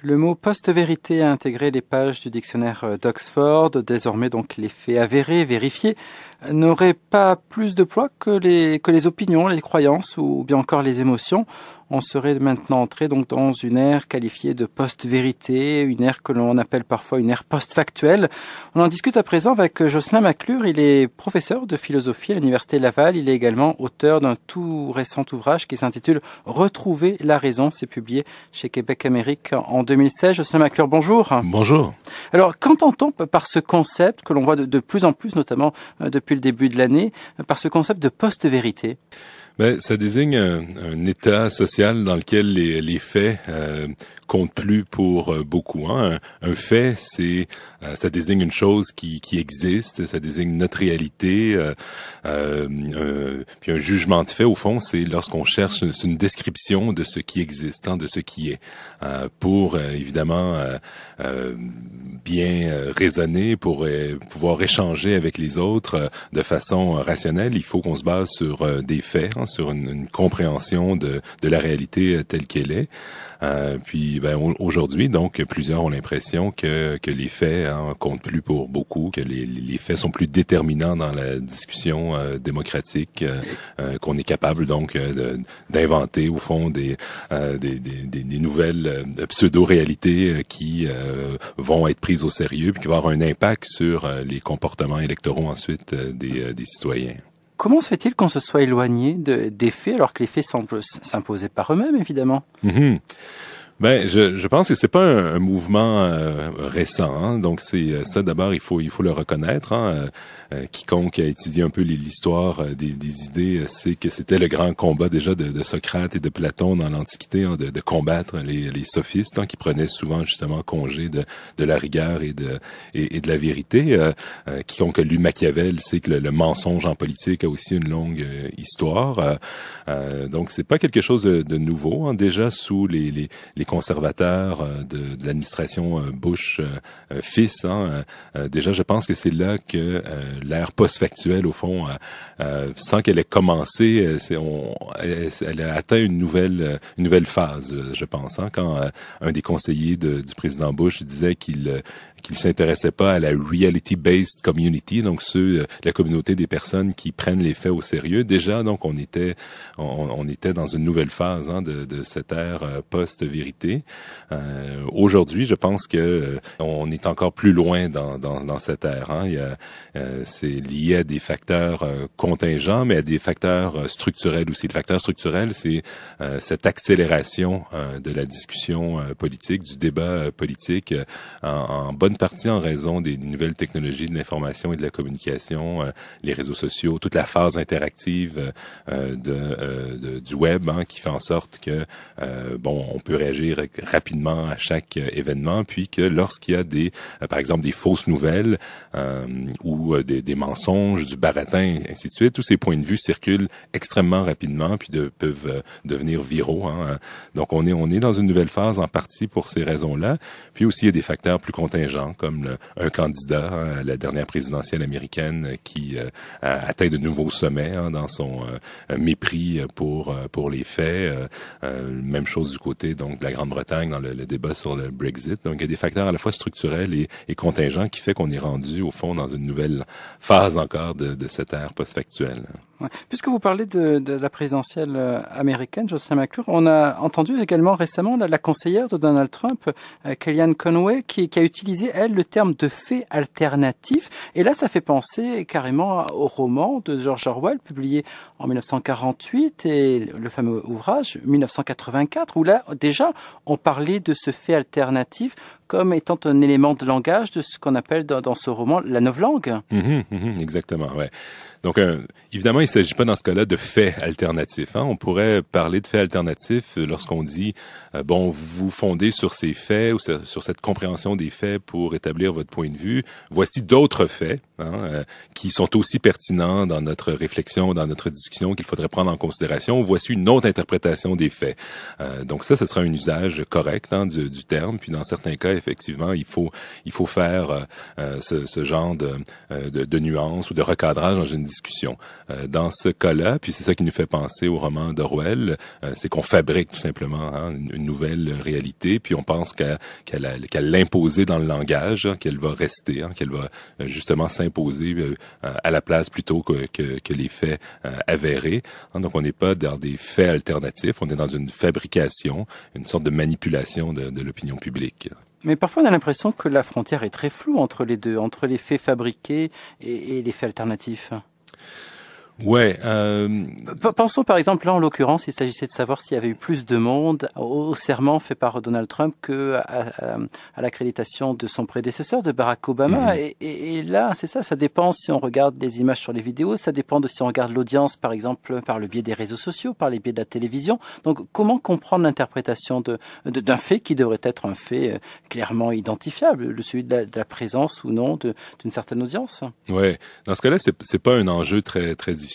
Le mot post-vérité a intégré les pages du dictionnaire d'Oxford. Désormais, donc, les faits avérés, vérifiés, n'auraient pas plus de poids que les opinions, les croyances ou bien encore les émotions. On serait maintenant entré donc dans une ère qualifiée de post-vérité, une ère que l'on appelle parfois une ère post-factuelle. On en discute à présent avec Jocelyn McClure. Il est professeur de philosophie à l'Université Laval. Il est également auteur d'un tout récent ouvrage qui s'intitule « Retrouver la raison ». C'est publié chez Québec Amérique en 2016. Jocelyn McClure, bonjour. Bonjour. Alors, qu'entend-on par ce concept que l'on voit de plus en plus, notamment depuis le début de l'année, par ce concept de post-vérité? Ça désigne un état social dans lequel les faits comptent plus pour beaucoup. Hein. Un fait, ça désigne une chose qui existe, ça désigne notre réalité. Puis un jugement de fait, au fond, c'est lorsqu'on cherche une description de ce qui existe, hein, de ce qui est, pour évidemment bien raisonner, pour pouvoir échanger avec les autres de façon rationnelle. Il faut qu'on se base sur des faits, hein, sur une compréhension de la réalité telle qu'elle est. Puis aujourd'hui, donc, plusieurs ont l'impression que les faits comptent plus pour beaucoup, que les faits sont plus déterminants dans la discussion démocratique, qu'on est capable donc d'inventer au fond des nouvelles pseudo-réalités qui vont être prises au sérieux, puis qui vont avoir un impact sur les comportements électoraux ensuite des citoyens. Comment se fait-il qu'on se soit éloigné des faits alors que les faits semblent s'imposer par eux-mêmes, évidemment? Mm-hmm. Je pense que c'est pas un mouvement récent, hein. Donc c'est ça d'abord il faut le reconnaître, hein. Quiconque a étudié un peu l'histoire des idées sait que c'était le grand combat déjà de Socrate et de Platon dans l'Antiquité, hein, de combattre les sophistes, hein, qui prenaient souvent justement congé de la rigueur et de la vérité. Quiconque a lu Machiavel sait que le mensonge en politique a aussi une longue histoire. Donc c'est pas quelque chose de nouveau, hein. Déjà sous les conservateurs de l'administration Bush fils, hein, déjà je pense que c'est là que l'ère post-factuelle au fond, sans qu'elle ait commencé, elle a atteint une nouvelle phase, je pense, hein, quand un des conseillers du président Bush disait qu'il s'intéressait pas à la reality-based community, donc la communauté des personnes qui prennent les faits au sérieux. Déjà, donc, on était dans une nouvelle phase, hein, de cette ère post-vérité. Aujourd'hui, je pense que on est encore plus loin dans cette ère, hein. C'est lié à des facteurs contingents, mais à des facteurs structurels aussi. Le facteur structurel, c'est cette accélération de la discussion politique, du débat politique, en bonne partie en raison des nouvelles technologies de l'information et de la communication, les réseaux sociaux, toute la phase interactive du web, hein, qui fait en sorte que on peut réagir rapidement à chaque événement, puis que lorsqu'il y a par exemple des fausses nouvelles ou des mensonges, du baratin, ainsi de suite, tous ces points de vue circulent extrêmement rapidement, puis peuvent devenir viraux, hein. Donc on est dans une nouvelle phase en partie pour ces raisons-là. Puis aussi il y a des facteurs plus contingents comme un candidat, hein, à la dernière présidentielle américaine qui a atteint de nouveaux sommets, hein, dans son mépris pour les faits. Même chose du côté donc de la Grande-Bretagne dans le débat sur le Brexit. Donc il y a des facteurs à la fois structurels et contingents qui fait qu'on est rendu au fond dans une nouvelle phase encore de cette ère post-factuelle. Ouais. Puisque vous parlez de la présidentielle américaine, Jocelyn McClure, on a entendu également récemment la conseillère de Donald Trump, Kellyanne Conway, qui a utilisé, elle, le terme de fait alternatif. Et là, ça fait penser carrément au roman de George Orwell, publié en 1948, et le fameux ouvrage 1984, où là, déjà, on parlait de ce fait alternatif comme étant un élément de langage de ce qu'on appelle dans ce roman la novlangue. Exactement, ouais. Donc, évidemment, il ne s'agit pas dans ce cas-là de faits alternatifs, hein. On pourrait parler de faits alternatifs lorsqu'on dit, vous fondez sur ces faits ou sur cette compréhension des faits pour établir votre point de vue. Voici d'autres faits qui sont aussi pertinents dans notre réflexion, dans notre discussion, qu'il faudrait prendre en considération. Voici une autre interprétation des faits. Donc ça, ce sera un usage correct du terme. Puis dans certains cas, effectivement, il faut faire ce genre de nuances ou de recadrage dans une discussion. Dans ce cas-là, puis c'est ça qui nous fait penser au roman d'Orwell, c'est qu'on fabrique tout simplement une nouvelle réalité, puis on pense qu'à l'imposer dans le langage, qu'elle va rester, qu'elle va justement s'imposer à la place plutôt que les faits avérés. Donc on n'est pas dans des faits alternatifs, on est dans une fabrication, une sorte de manipulation de l'opinion publique. Mais parfois on a l'impression que la frontière est très floue entre les deux, entre les faits fabriqués et les faits alternatifs. Ouais. Pensons par exemple là en l'occurrence, il s'agissait de savoir s'il y avait eu plus de monde au serment fait par Donald Trump que à l'accréditation de son prédécesseur, de Barack Obama. Et là, c'est ça dépend si on regarde les images sur les vidéos, ça dépend de si on regarde l'audience par exemple par le biais des réseaux sociaux, par les biais de la télévision. Donc comment comprendre l'interprétation d'un fait qui devrait être un fait clairement identifiable, celui de la présence ou non d'une certaine audience? Ouais. Dans ce cas-là, c'est pas un enjeu très difficile,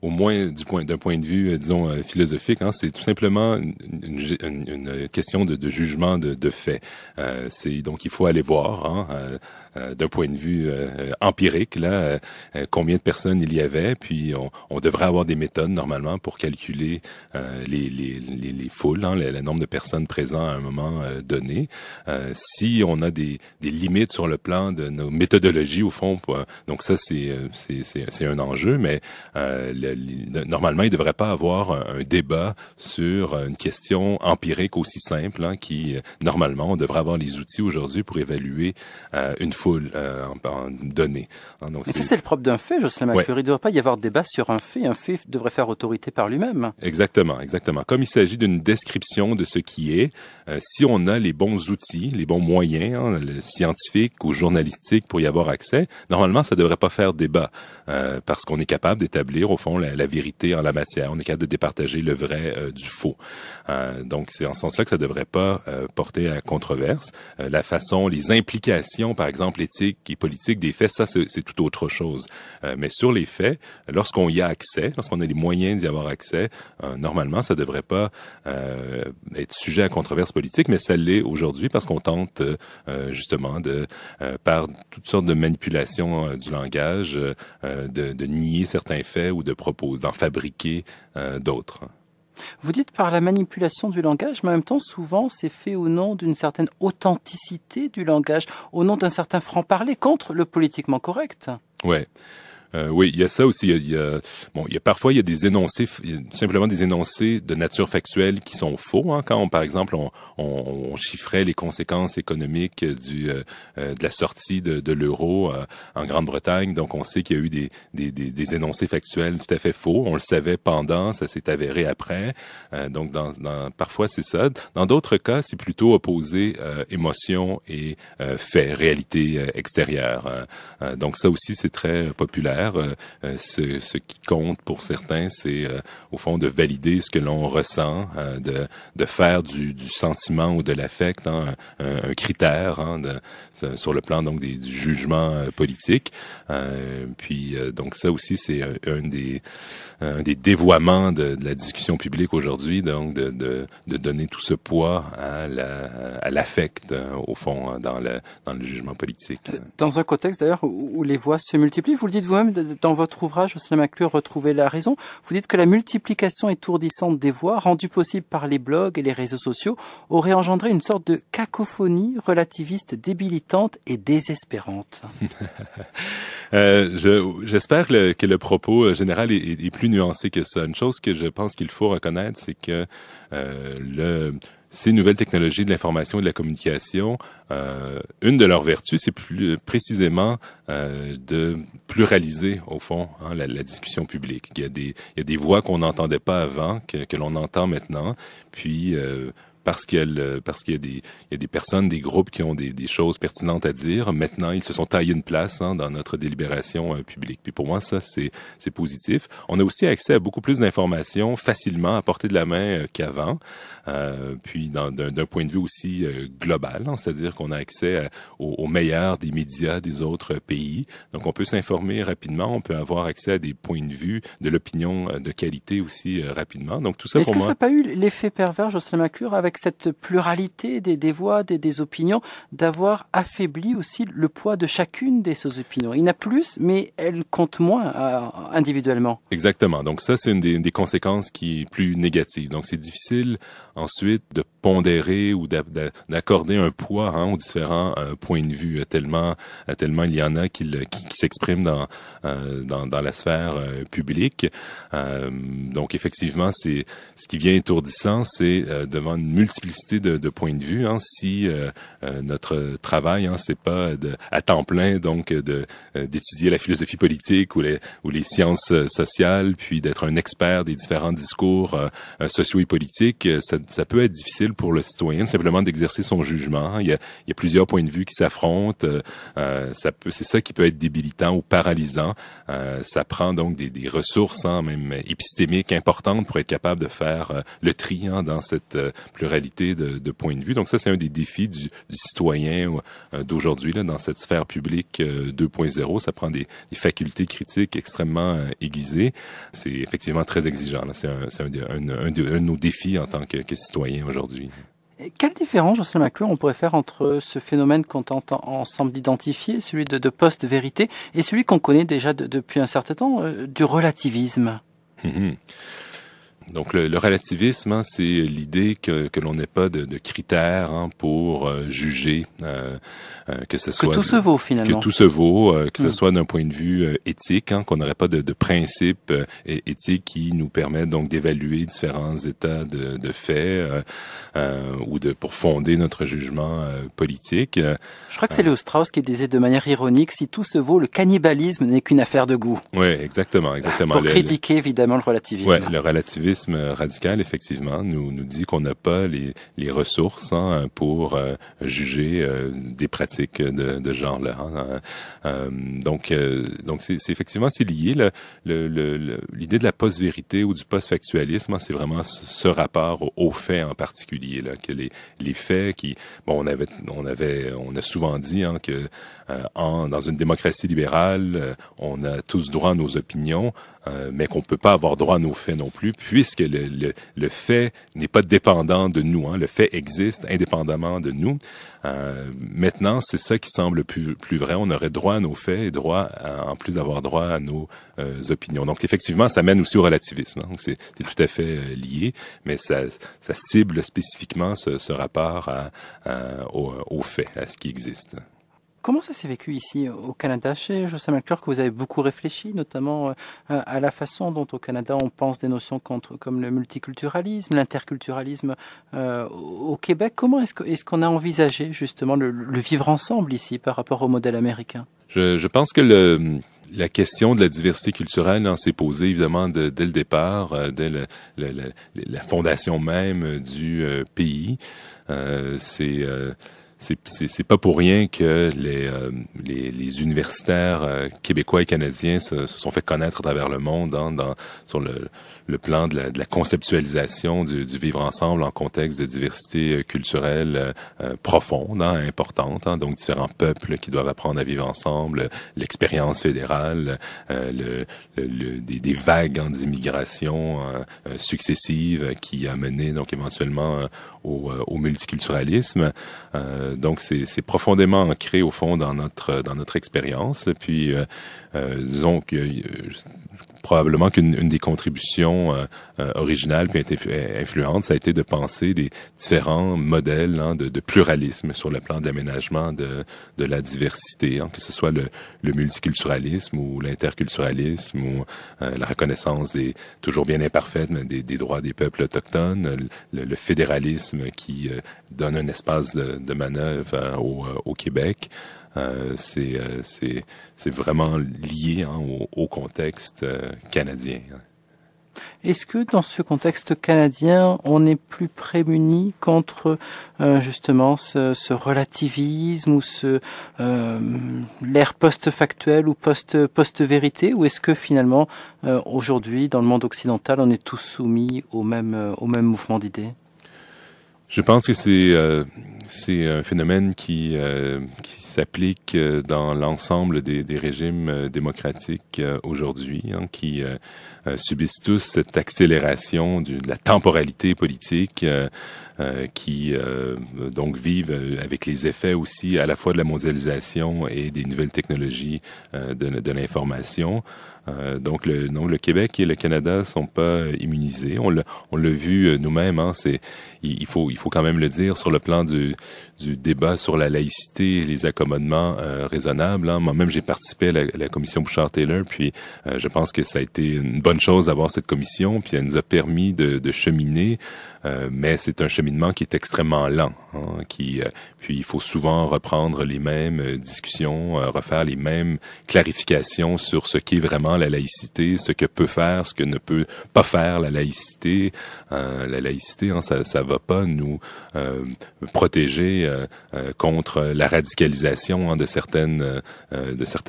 au moins d'un point de vue, disons, philosophique. C'est tout simplement une question de jugement de fait. Donc il faut aller voir, d'un point de vue empirique, là, combien de personnes il y avait, puis on devrait avoir des méthodes normalement pour calculer les foules, le nombre de personnes présentes à un moment donné. Si on a des limites sur le plan de nos méthodologies au fond, donc ça c'est un enjeu, mais normalement, il ne devrait pas avoir un débat sur une question empirique aussi simple, qui, normalement, on devrait avoir les outils aujourd'hui pour évaluer une foule en données. Donc, mais ça, c'est le propre d'un fait, Jocelyn McClure. Il ne devrait pas y avoir de débat sur un fait. Un fait devrait faire autorité par lui-même. Exactement. Comme il s'agit d'une description de ce qui est, si on a les bons outils, les bons moyens, le scientifique ou journalistique pour y avoir accès, normalement, ça ne devrait pas faire débat, parce qu'on est capable d'établir, au fond, la vérité en la matière. On est capable de départager le vrai du faux. Donc, c'est en ce sens-là que ça ne devrait pas porter à controverse. La façon, les implications, par exemple, éthiques et politiques des faits, ça, c'est tout autre chose. Mais sur les faits, lorsqu'on y a accès, lorsqu'on a les moyens d'y avoir accès, normalement, ça ne devrait pas être sujet à controverse politique, mais ça l'est aujourd'hui parce qu'on tente justement par toutes sortes de manipulations du langage, de nier certains faits ou d'en fabriquer d'autres. Vous dites par la manipulation du langage, mais en même temps, souvent, c'est fait au nom d'une certaine authenticité du langage, au nom d'un certain franc-parler contre le politiquement correct. Ouais. Oui, il y a ça aussi. Parfois il y a des énoncés, simplement des énoncés de nature factuelle qui sont faux. Quand par exemple on chiffrait les conséquences économiques de la sortie de l'euro en Grande-Bretagne, donc on sait qu'il y a eu des énoncés factuels tout à fait faux. On le savait pendant, ça s'est avéré après. Donc parfois c'est ça. Dans d'autres cas, c'est plutôt opposé émotion et fait, réalité extérieure. Donc ça aussi c'est très populaire. Ce qui compte pour certains, c'est au fond de valider ce que l'on ressent, de faire du sentiment ou de l'affect un critère sur le plan donc du jugement politique. Puis donc ça aussi c'est un des dévoiements de la discussion publique aujourd'hui, donc de donner tout ce poids à l'affect au fond dans le jugement politique. Dans un contexte d'ailleurs où les voix se multiplient, vous le dites vous-même dans votre ouvrage, Jocelyn McClure, Retrouver la raison, vous dites que la multiplication étourdissante des voix, rendue possible par les blogs et les réseaux sociaux, aurait engendré une sorte de cacophonie relativiste débilitante et désespérante. J'espère que le propos général est plus nuancé que ça. Une chose que je pense qu'il faut reconnaître, c'est que ces nouvelles technologies de l'information et de la communication, une de leurs vertus, c'est précisément de pluraliser, au fond, la discussion publique. Il y a des voix qu'on n'entendait pas avant, que l'on entend maintenant, puis parce qu'il y a des personnes, des groupes qui ont des choses pertinentes à dire. Maintenant, ils se sont taillés une place dans notre délibération publique. Puis pour moi, ça, c'est positif. On a aussi accès à beaucoup plus d'informations facilement à portée de la main qu'avant. Puis d'un point de vue aussi global, c'est-à-dire qu'on a accès aux meilleurs des médias des autres pays. Donc, on peut s'informer rapidement, on peut avoir accès à des points de vue, de l'opinion de qualité aussi rapidement. Donc, tout ça pour moi... Est-ce que ça n'a pas eu l'effet pervers, Jocelyn McClure, avec cette pluralité des voix, des opinions, d'avoir affaibli aussi le poids de chacune de ces opinions? Il y en a plus, mais elles comptent moins individuellement. Exactement. Donc ça, c'est une des conséquences qui est plus négative. Donc c'est difficile ensuite de pondérer ou d'accorder un poids aux différents points de vue tellement il y en a qui s'expriment dans la sphère publique. Donc effectivement, c'est ce qui vient étourdissant, c'est devant une multiplicité de points de vue. Si notre travail, c'est pas à temps plein donc d'étudier la philosophie politique ou les sciences sociales, puis d'être un expert des différents discours sociaux et politiques, ça peut être difficile pour le citoyen simplement d'exercer son jugement. Il y a plusieurs points de vue qui s'affrontent. C'est ça qui peut être débilitant ou paralysant. Ça prend donc des ressources, même épistémiques importantes pour être capable de faire le tri dans cette pluralité de points de vue. Donc ça, c'est un des défis du citoyen d'aujourd'hui dans cette sphère publique 2.0. Ça prend des facultés critiques extrêmement aiguisées. C'est effectivement très exigeant. C'est un de nos défis en tant que citoyen aujourd'hui. Quelle différence, Jocelyn McClure, on pourrait faire entre ce phénomène qu'on tente ensemble d'identifier, celui de post-vérité, et celui qu'on connaît déjà depuis un certain temps, du relativisme? Donc le relativisme, c'est l'idée que l'on n'ait pas de critères pour juger que ce soit que tout se vaut finalement, que tout se vaut, que ce soit d'un point de vue éthique, qu'on n'aurait pas de principes éthiques qui nous permettent donc d'évaluer différents états de faits ou pour fonder notre jugement politique. Je crois que c'est Léo Strauss qui disait de manière ironique: si tout se vaut, le cannibalisme n'est qu'une affaire de goût. Oui, exactement. Pour critiquer évidemment le relativisme. Ouais, le relativisme radical, effectivement, nous dit qu'on n'a pas les ressources pour juger des pratiques de ce genre-là. Donc c'est effectivement c'est lié. L'idée de la post-vérité ou du post-factualisme, c'est vraiment ce rapport aux faits en particulier, que les faits qui, on a souvent dit que dans une démocratie libérale, on a tous droit à nos opinions, mais qu'on peut pas avoir droit à nos faits non plus, puisque le fait n'est pas dépendant de nous. Le fait existe indépendamment de nous. Maintenant, c'est ça qui semble plus vrai. On aurait droit à nos faits et droit, en plus d'avoir droit à nos opinions. Donc, effectivement, ça mène aussi au relativisme. Donc, c'est tout à fait lié, mais ça cible spécifiquement ce rapport aux faits, à ce qui existe. Comment ça s'est vécu ici au Canada, chez Jocelyn McClure, que vous avez beaucoup réfléchi, notamment à la façon dont au Canada on pense des notions comme le multiculturalisme, l'interculturalisme au Québec? Comment est-ce qu'on a envisagé justement le vivre ensemble ici par rapport au modèle américain? Je pense que la question de la diversité culturelle s'est posée évidemment dès le départ, dès la fondation même du pays. C'est pas pour rien que les universitaires québécois et canadiens se sont fait connaître à travers le monde sur le plan de la conceptualisation du vivre ensemble en contexte de diversité culturelle profonde, importante. Donc différents peuples qui doivent apprendre à vivre ensemble, l'expérience fédérale, des vagues d'immigration successives qui a mené donc éventuellement au multiculturalisme. Donc c'est profondément ancré au fond dans notre expérience. Puis disons que probablement qu'une des contributions originales puis influentes, ça a été de penser les différents modèles de pluralisme sur le plan d'aménagement de la diversité, que ce soit le multiculturalisme ou l'interculturalisme ou la reconnaissance toujours bien imparfaite, mais des droits des peuples autochtones, le fédéralisme qui donne un espace de manœuvre au Québec. C'est vraiment lié au contexte canadien. Est-ce que dans ce contexte canadien, on est plus prémuni contre justement ce relativisme ou l'ère post-factuelle ou post-vérité, ou est-ce que finalement aujourd'hui dans le monde occidental, on est tous soumis au même mouvement d'idées? Je pense que c'est un phénomène qui s'applique dans l'ensemble des régimes démocratiques aujourd'hui, qui subissent tous cette accélération de la temporalité politique, qui donc vivent avec les effets aussi à la fois de la mondialisation et des nouvelles technologies de l'information. Donc le Québec et le Canada sont pas immunisés. On l'a vu nous-mêmes. Il faut quand même le dire sur le plan du débat sur la laïcité et les accommodements raisonnables. Moi-même, j'ai participé à la commission Bouchard-Taylor, puis je pense que ça a été une bonne chose d'avoir cette commission, puis elle nous a permis de cheminer. Mais c'est un cheminement qui est extrêmement lent, puis il faut souvent reprendre les mêmes discussions, refaire les mêmes clarifications sur ce qu'est vraiment la laïcité, ce que peut faire, ce que ne peut pas faire la laïcité. La laïcité, ça va pas nous protéger contre la radicalisation de certaines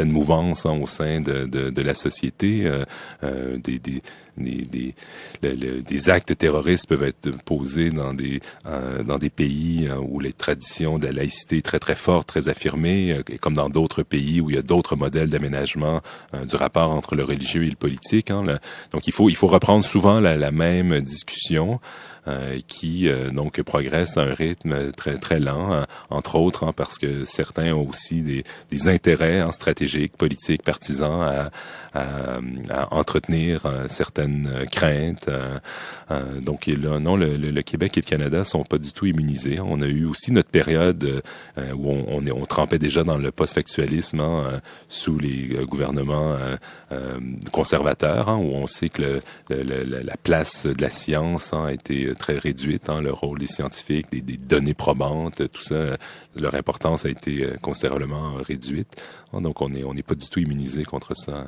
mouvances au sein de la société. Des actes terroristes peuvent être posés dans des pays où les traditions de la laïcité est très très forte, très affirmée, comme dans d'autres pays où il y a d'autres modèles d'aménagement du rapport entre le religieux et le politique. Donc il faut reprendre souvent la même discussion. Qui donc progresse à un rythme très très lent, entre autres parce que certains ont aussi des intérêts stratégiques, politiques, partisans à entretenir certaines craintes. Donc là, non, le Québec et le Canada sont pas du tout immunisés. On a eu aussi notre période où on trempait déjà dans le post-factualisme sous les gouvernements conservateurs, où on sait que la place de la science a été très réduite, le rôle des scientifiques, des données probantes, tout ça, leur importance a été considérablement réduite. Donc on n'est pas du tout immunisé contre ça.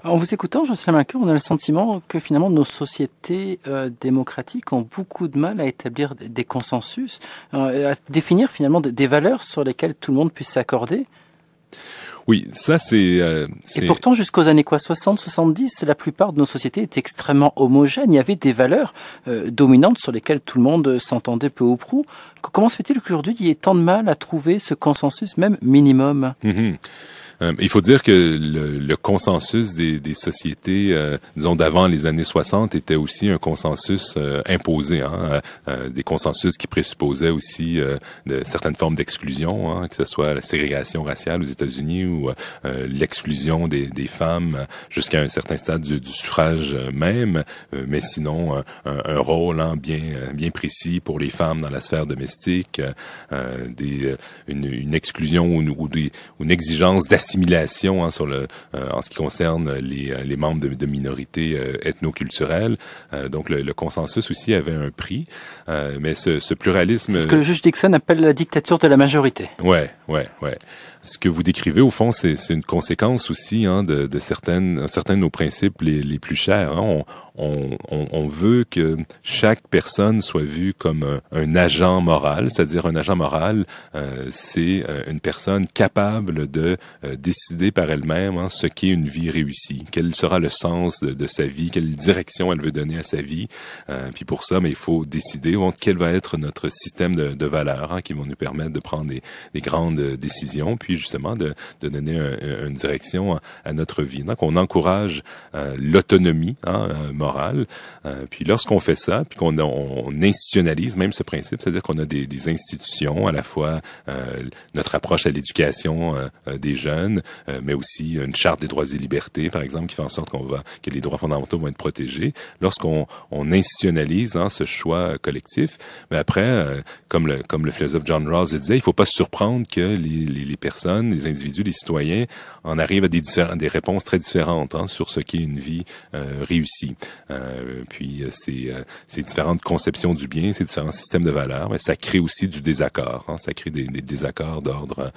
En vous écoutant, Jocelyn Malincourt, on a le sentiment que finalement nos sociétés démocratiques ont beaucoup de mal à établir des consensus, à définir finalement des valeurs sur lesquelles tout le monde puisse s'accorder. Oui, ça c'est... Et pourtant, jusqu'aux années 60, 70, la plupart de nos sociétés étaient extrêmement homogènes. Il y avait des valeurs dominantes sur lesquelles tout le monde s'entendait peu ou prou. Comment se fait-il qu'aujourd'hui, il y ait tant de mal à trouver ce consensus, même minimum? Il faut dire que le consensus des sociétés, disons d'avant les années 60, était aussi un consensus imposé, des consensus qui présupposaient aussi de certaines formes d'exclusion, que ce soit la ségrégation raciale aux États-Unis ou l'exclusion des femmes jusqu'à un certain stade du suffrage même, mais sinon un rôle bien précis pour les femmes dans la sphère domestique, une exclusion ou une exigence d'assimilation sur en ce qui concerne les membres de minorités ethno-culturelles. Donc le consensus aussi avait un prix, mais ce pluralisme... C'est ce que le juge Dixon appelle la dictature de la majorité. Ouais. Ce que vous décrivez, au fond, c'est une conséquence aussi de certains de nos principes les plus chers. On veut que chaque personne soit vue comme un agent moral, c'est-à-dire un agent moral, c'est une personne capable de décider par elle-même ce qu'est une vie réussie, quel sera le sens de sa vie, quelle direction elle veut donner à sa vie. Puis pour ça, mais il faut décider quel va être notre système de valeurs qui vont nous permettre de prendre des grandes décisions, puis justement de donner une direction à notre vie. Donc on encourage l'autonomie morale. Puis lorsqu'on fait ça, puis qu'on institutionnalise même ce principe, c'est-à-dire qu'on a des institutions, à la fois notre approche à l'éducation des jeunes, mais aussi une charte des droits et libertés, par exemple, qui fait en sorte que les droits fondamentaux vont être protégés. Lorsqu'on institutionnalise ce choix collectif, mais après, comme le philosophe John Rawls le disait, il faut pas se surprendre que les personnes, les individus, les citoyens en arrivent à des réponses très différentes sur ce qu'est une vie réussie. Puis ces différentes conceptions du bien, ces différents systèmes de valeurs, mais ça crée aussi du désaccord. Hein, ça crée des désaccords d'ordre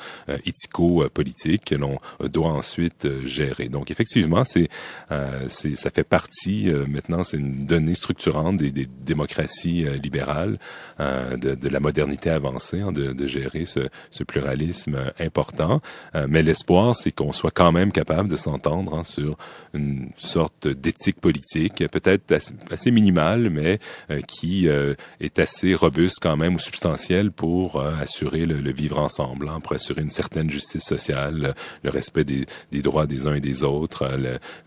éthico-politique que l'on doit ensuite gérer. Donc effectivement, ça fait partie maintenant, c'est une donnée structurante des démocraties libérales, de la modernité avancée, hein, de gérer ce pluralisme important. Mais l'espoir, c'est qu'on soit quand même capable de s'entendre, hein, sur une sorte d'éthique politique, peut-être assez minimale, mais qui est assez robuste quand même ou substantielle pour assurer le vivre ensemble, hein, pour assurer une certaine justice sociale, le respect des droits des uns et des autres,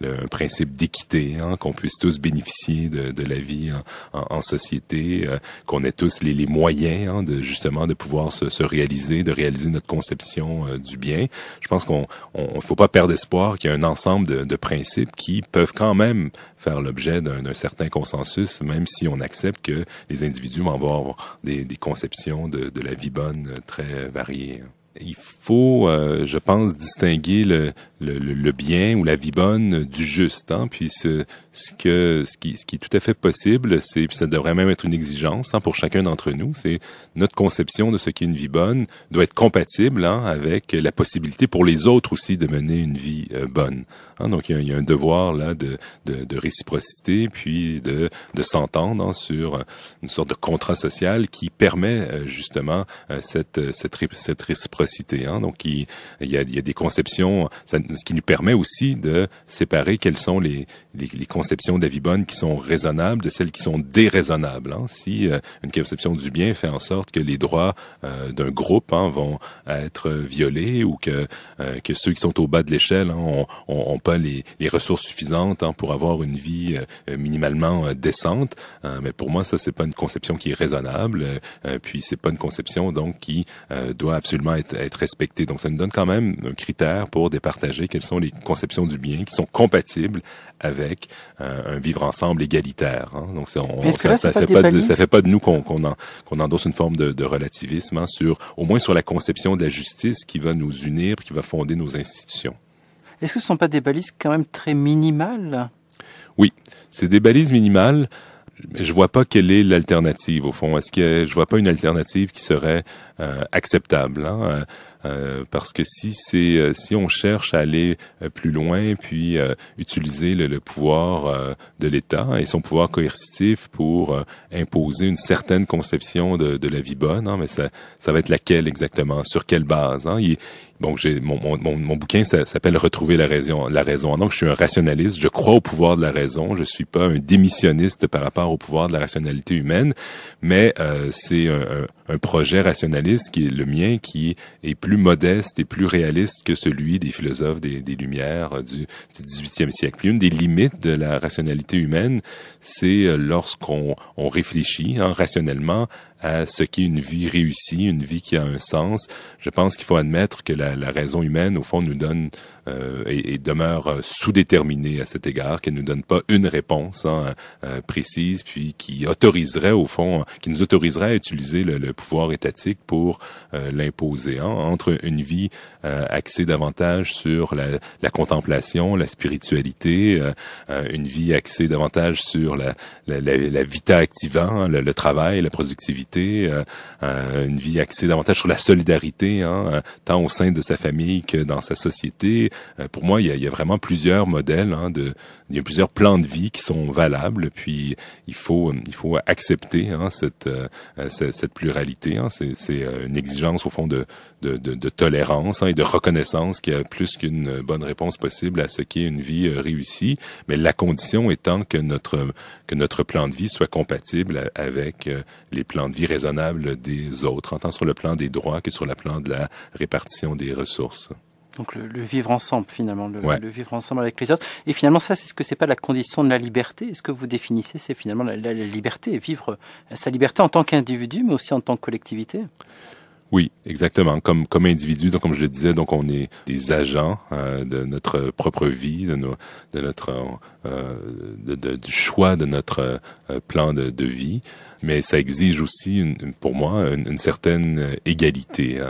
un principe d'équité, hein, qu'on puisse tous bénéficier de la vie en société, qu'on ait tous les moyens, hein, de pouvoir se réaliser, de réaliser notre conception du bien. Je pense qu'on faut pas perdre espoir qu'il y a un ensemble de principes qui peuvent quand même faire l'objet d'un certain consensus, même si on accepte que les individus vont avoir des conceptions de la vie bonne très variées. Il faut, je pense, distinguer le bien ou la vie bonne du juste, hein. Puis ce qui est tout à fait possible, puis ça devrait même être une exigence, hein, pour chacun d'entre nous, c'est notre conception de ce qu'est une vie bonne doit être compatible, hein, avec la possibilité pour les autres aussi de mener une vie bonne. Hein, donc il y a un devoir là de réciprocité, puis de s'entendre, hein, sur une sorte de contrat social qui permet justement cette réciprocité. Hein. Donc il y a des conceptions, ce qui nous permet aussi de séparer quelles sont les conceptions de la vie bonne qui sont raisonnables de celles qui sont déraisonnables. Hein. Si une conception du bien fait en sorte que les droits d'un groupe, hein, vont être violés, ou que ceux qui sont au bas de l'échelle, hein, ont pas les ressources suffisantes, hein, pour avoir une vie minimalement décente, mais pour moi ça c'est pas une conception qui est raisonnable, puis c'est pas une conception donc qui doit absolument être respectée. Donc ça nous donne quand même un critère pour départager quelles sont les conceptions du bien qui sont compatibles avec un vivre ensemble égalitaire. Hein. Donc ça fait pas de nous qu'on endosse une forme de relativisme, hein, au moins sur la conception de la justice qui va nous unir, qui va fonder nos institutions. Est-ce que ce ne sont pas des balises quand même très minimales? Oui, c'est des balises minimales. Mais je vois pas quelle est l'alternative au fond. Je vois pas une alternative qui serait acceptable, hein? Parce que si on cherche à aller plus loin, puis utiliser le pouvoir de l'État et son pouvoir coercitif pour imposer une certaine conception de la vie bonne, hein, mais ça va être laquelle exactement, sur quelle base, hein? Donc mon bouquin s'appelle Retrouver la raison. Donc je suis un rationaliste, je crois au pouvoir de la raison, je suis pas un démissionniste par rapport au pouvoir de la rationalité humaine, mais c'est un projet rationaliste qui est le mien, qui est plus modeste et plus réaliste que celui des philosophes des Lumières du XVIIIe siècle. Puis une des limites de la rationalité humaine, c'est lorsqu'on réfléchit, hein, rationnellement à ce qu'est une vie réussie, une vie qui a un sens. Je pense qu'il faut admettre que la raison humaine, au fond, nous donne et demeure sous-déterminée à cet égard, qu'elle ne nous donne pas une réponse, hein, précise, puis qui nous autoriserait à utiliser le pouvoir étatique pour l'imposer, hein, entre une vie axée davantage sur la contemplation, la spiritualité, une vie axée davantage sur la vita activa, hein, le travail, la productivité, une vie axée davantage sur la solidarité, hein, tant au sein de sa famille que dans sa société. Pour moi, il y a vraiment plusieurs modèles, hein, il y a plusieurs plans de vie qui sont valables, puis il faut accepter, hein, cette pluralité, hein. C'est une exigence au fond de tolérance, hein, et de reconnaissance qu'il y a plus qu'une bonne réponse possible à ce qu'est une vie réussie, mais la condition étant que notre plan de vie soit compatible avec les plans de vie raisonnables des autres, tant sur le plan des droits que sur le plan de la répartition des ressources. Donc le vivre ensemble, finalement, ouais. Le vivre ensemble avec les autres. Et finalement, ça, c'est pas la condition de la liberté? Est-ce que vous définissez, c'est finalement la liberté, vivre sa liberté en tant qu'individu, mais aussi en tant que collectivité? Oui, exactement. Comme individu, donc comme je le disais, donc on est des agents de notre propre vie, du choix de notre plan de vie. Mais ça exige aussi, pour moi, une certaine égalité,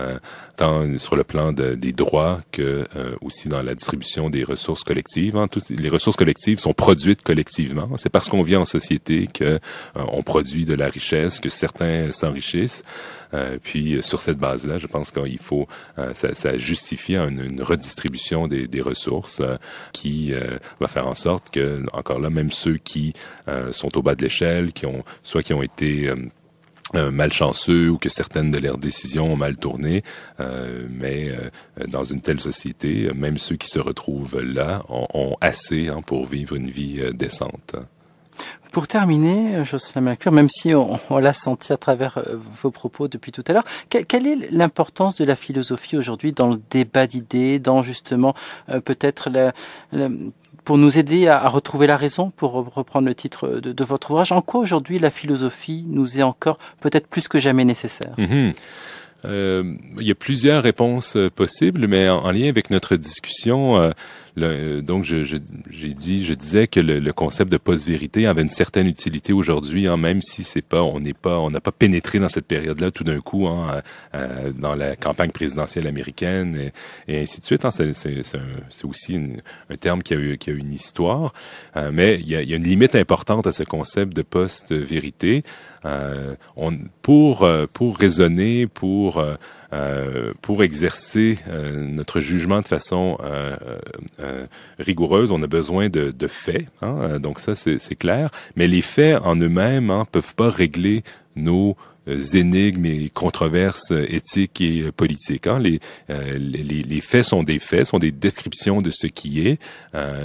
tant sur le plan des droits que aussi dans la distribution des ressources collectives. Les ressources collectives sont produites collectivement. C'est parce qu'on vit en société que on produit de la richesse, que certains s'enrichissent. Puis sur cette base-là, je pense qu'il faut, ça justifie une redistribution des ressources qui va faire en sorte que, encore là, même ceux qui sont au bas de l'échelle, qui ont été malchanceux ou que certaines de leurs décisions ont mal tourné, mais dans une telle société, même ceux qui se retrouvent là ont assez pour vivre une vie décente. Pour terminer, Jocelyn Malcure, même si on l'a senti à travers vos propos depuis tout à l'heure, quelle est l'importance de la philosophie aujourd'hui dans le débat d'idées, dans justement peut-être pour nous aider à retrouver la raison, pour reprendre le titre de votre ouvrage, en quoi aujourd'hui la philosophie nous est encore peut-être plus que jamais nécessaire? Il y a plusieurs réponses possibles, mais en lien avec notre discussion, donc je disais que le concept de post-vérité avait une certaine utilité aujourd'hui, même si on n'a pas pénétré dans cette période-là tout d'un coup, dans la campagne présidentielle américaine et ainsi de suite. C'est aussi un terme qui a eu une histoire, mais il y a une limite importante à ce concept de post-vérité. Pour raisonner, pour exercer notre jugement de façon rigoureuse, on a besoin de faits. Donc ça, c'est clair. Mais les faits en eux-mêmes peuvent pas régler nos énigmes et controverses éthiques et politiques. Les faits sont des faits, sont des descriptions de ce qui est.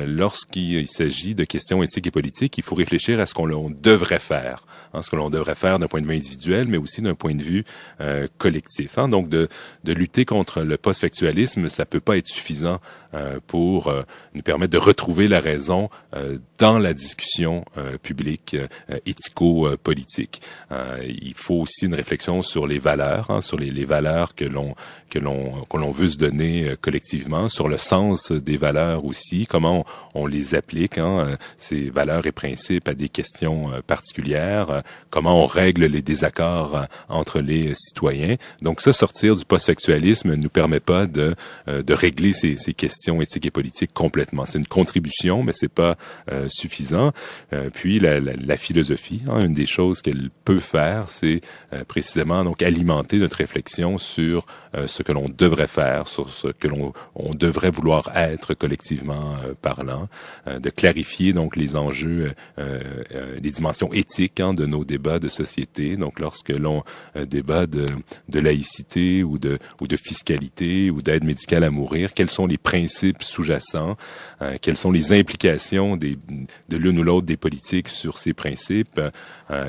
Lorsqu'il s'agit de questions éthiques et politiques, il faut réfléchir à ce qu'on devrait faire. Ce que l'on devrait faire d'un point de vue individuel, mais aussi d'un point de vue collectif. Donc de lutter contre le post-factualisme, ça peut pas être suffisant pour nous permettre de retrouver la raison dans la discussion publique éthico-politique. Il faut aussi une réflexion sur les valeurs, sur les valeurs que l'on veut se donner collectivement, sur le sens des valeurs aussi, comment on les applique, ces valeurs et principes à des questions particulières, comment on règle les désaccords entre les citoyens. Donc ça, sortir du post-factualisme ne nous permet pas de régler ces questions éthiques et politiques complètement. C'est une contribution, mais c'est pas suffisant. Puis la philosophie, une des choses qu'elle peut faire, c'est précisément donc alimenter notre réflexion sur ce que l'on devrait faire, sur ce que on devrait vouloir être collectivement parlant, de clarifier donc les enjeux, les dimensions éthiques de nos débats de société. Donc lorsque l'on débat de laïcité ou de fiscalité ou d'aide médicale à mourir, quels sont les principes sous-jacents, quelles sont les implications de l'une ou l'autre des politiques sur ces principes,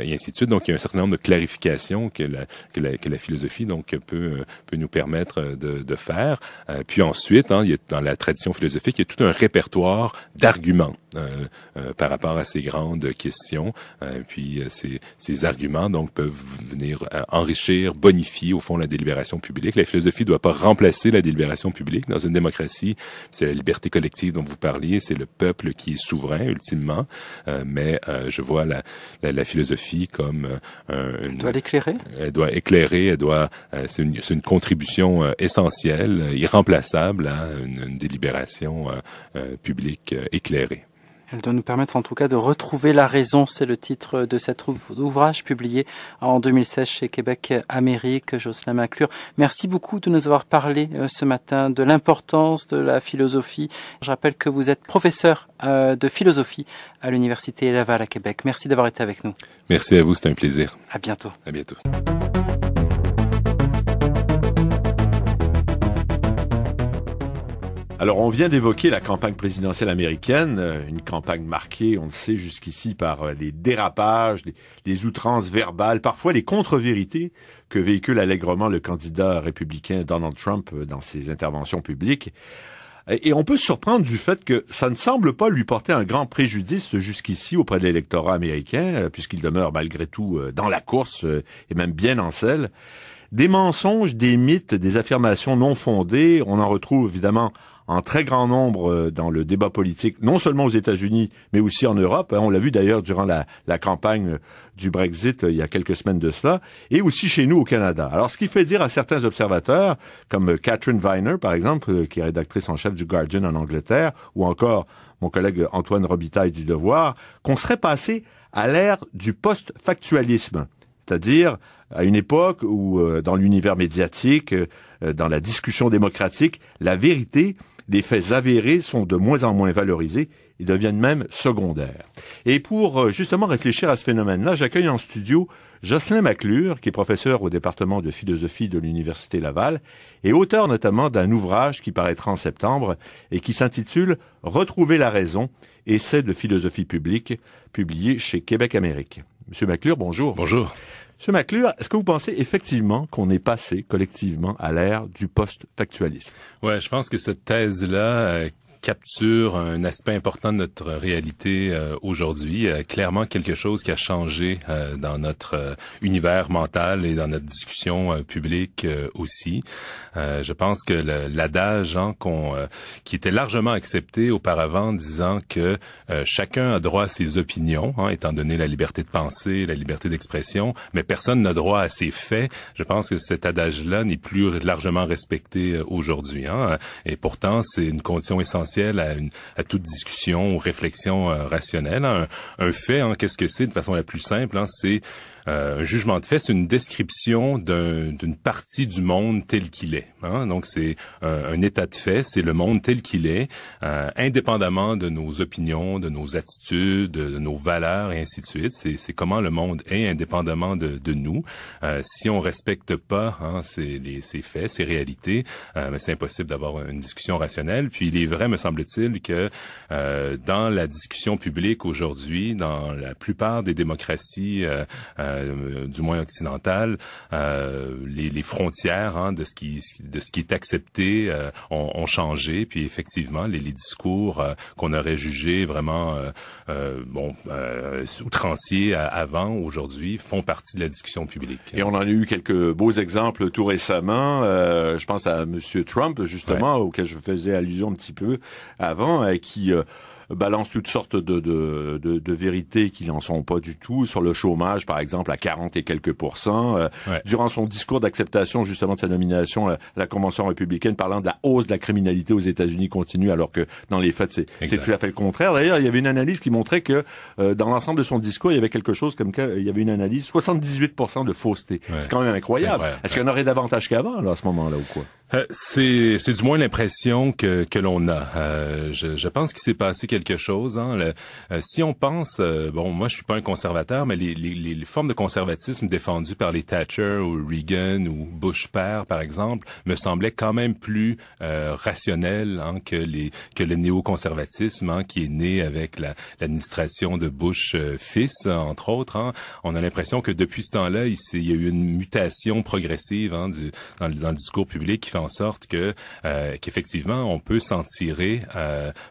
et ainsi de suite. Donc il y a un certain nombre de clarifications que la philosophie donc peut nous permettre de faire. Puis ensuite, il y a, dans la tradition philosophique, il y a tout un répertoire d'arguments par rapport à ces grandes questions. Puis ces arguments donc peuvent venir enrichir, bonifier au fond la délibération publique. La philosophie ne doit pas remplacer la délibération publique. Dans une démocratie, c'est la liberté collective dont vous parliez, c'est le peuple qui est souverain ultimement. Mais je vois la philosophie comme elle doit l'éclairer. Elle doit éclairer. C'est une contribution essentielle, irremplaçable à une délibération publique éclairée. Elle doit nous permettre en tout cas de retrouver la raison. C'est le titre de cet ouvrage publié en 2016 chez Québec Amérique. Jocelyn Malcure, merci beaucoup de nous avoir parlé ce matin de l'importance de la philosophie. Je rappelle que vous êtes professeur de philosophie à l'Université Laval à Québec. Merci d'avoir été avec nous. Merci à vous, c'était un plaisir. À bientôt. À bientôt. Alors, on vient d'évoquer la campagne présidentielle américaine, une campagne marquée, on le sait jusqu'ici, par les dérapages, les outrances verbales, parfois les contre-vérités que véhicule allègrement le candidat républicain Donald Trump dans ses interventions publiques. Et on peut se surprendre du fait que ça ne semble pas lui porter un grand préjudice jusqu'ici auprès de l'électorat américain, puisqu'il demeure malgré tout dans la course et même bien en selle. Des mensonges, des mythes, des affirmations non fondées, on en retrouve évidemment en très grand nombre dans le débat politique, non seulement aux États-Unis, mais aussi en Europe. On l'a vu d'ailleurs durant la campagne du Brexit il y a quelques semaines de cela, et aussi chez nous au Canada. Alors, ce qui fait dire à certains observateurs, comme Catherine Viner, par exemple, qui est rédactrice en chef du Guardian en Angleterre, ou encore mon collègue Antoine Robitaille du Devoir, qu'on serait passé à l'ère du post-factualisme. C'est-à-dire à une époque où, dans l'univers médiatique, dans la discussion démocratique, la vérité, les faits avérés sont de moins en moins valorisés et deviennent même secondaires. Et pour justement réfléchir à ce phénomène-là, j'accueille en studio Jocelyn McClure, qui est professeur au département de philosophie de l'Université Laval et auteur notamment d'un ouvrage qui paraîtra en septembre et qui s'intitule « Retrouver la raison, essai de philosophie publique », publié chez Québec Amérique. Monsieur McClure, bonjour. Bonjour. Monsieur McClure, est-ce que vous pensez effectivement qu'on est passé collectivement à l'ère du post-factualisme? Ouais, je pense que cette thèse-là capture un aspect important de notre réalité aujourd'hui, clairement quelque chose qui a changé dans notre univers mental et dans notre discussion publique aussi. Je pense que l'adage qui était largement accepté auparavant, disant que chacun a droit à ses opinions, étant donné la liberté de penser, la liberté d'expression, mais personne n'a droit à ses faits. Je pense que cet adage-là n'est plus largement respecté aujourd'hui. Et pourtant, c'est une condition essentielle à toute discussion ou réflexion rationnelle. Un fait, qu'est-ce que c'est de façon la plus simple? C'est un jugement de fait, c'est une description d'une partie du monde tel qu'il est. Donc c'est un état de fait, c'est le monde tel qu'il est, indépendamment de nos opinions, de nos attitudes, de nos valeurs et ainsi de suite. C'est comment le monde est indépendamment de nous. Si on respecte pas ces faits, ces réalités, c'est impossible d'avoir une discussion rationnelle. Puis il est vrai, me semble-t-il, que dans la discussion publique aujourd'hui, dans la plupart des démocraties du moins occidentales, les frontières de ce qui est accepté ont changé. Puis effectivement, les discours qu'on aurait jugés vraiment outranciers avant, aujourd'hui, font partie de la discussion publique. Et on en a eu quelques beaux exemples tout récemment. Je pense à Monsieur Trump, justement, auquel je faisais allusion un petit peu avant, qui balance toutes sortes de vérités qui n'en sont pas du tout, sur le chômage, par exemple, à 40 et quelques %. Durant son discours d'acceptation, justement, de sa nomination à la Convention républicaine, parlant de la hausse de la criminalité aux États-Unis continue, alors que, dans les faits, c'est tout à fait le contraire. D'ailleurs, il y avait une analyse qui montrait que, dans l'ensemble de son discours, il y avait quelque chose comme il y avait une analyse, 78% de fausseté. C'est quand même incroyable. Est-ce qu'il y en aurait davantage qu'avant, là, à ce moment-là, ou quoi? C'est du moins l'impression que l'on a. Je pense qu'il s'est passé quelque chose. Si on pense, moi je suis pas un conservateur, mais les formes de conservatisme défendues par les Thatcher ou Reagan ou Bush père, par exemple, me semblaient quand même plus rationnelles que le néoconservatisme qui est né avec l'administration de Bush fils, entre autres. On a l'impression que depuis ce temps-là, il y a eu une mutation progressive dans le discours public qui fait en sorte qu'effectivement on peut s'en tirer,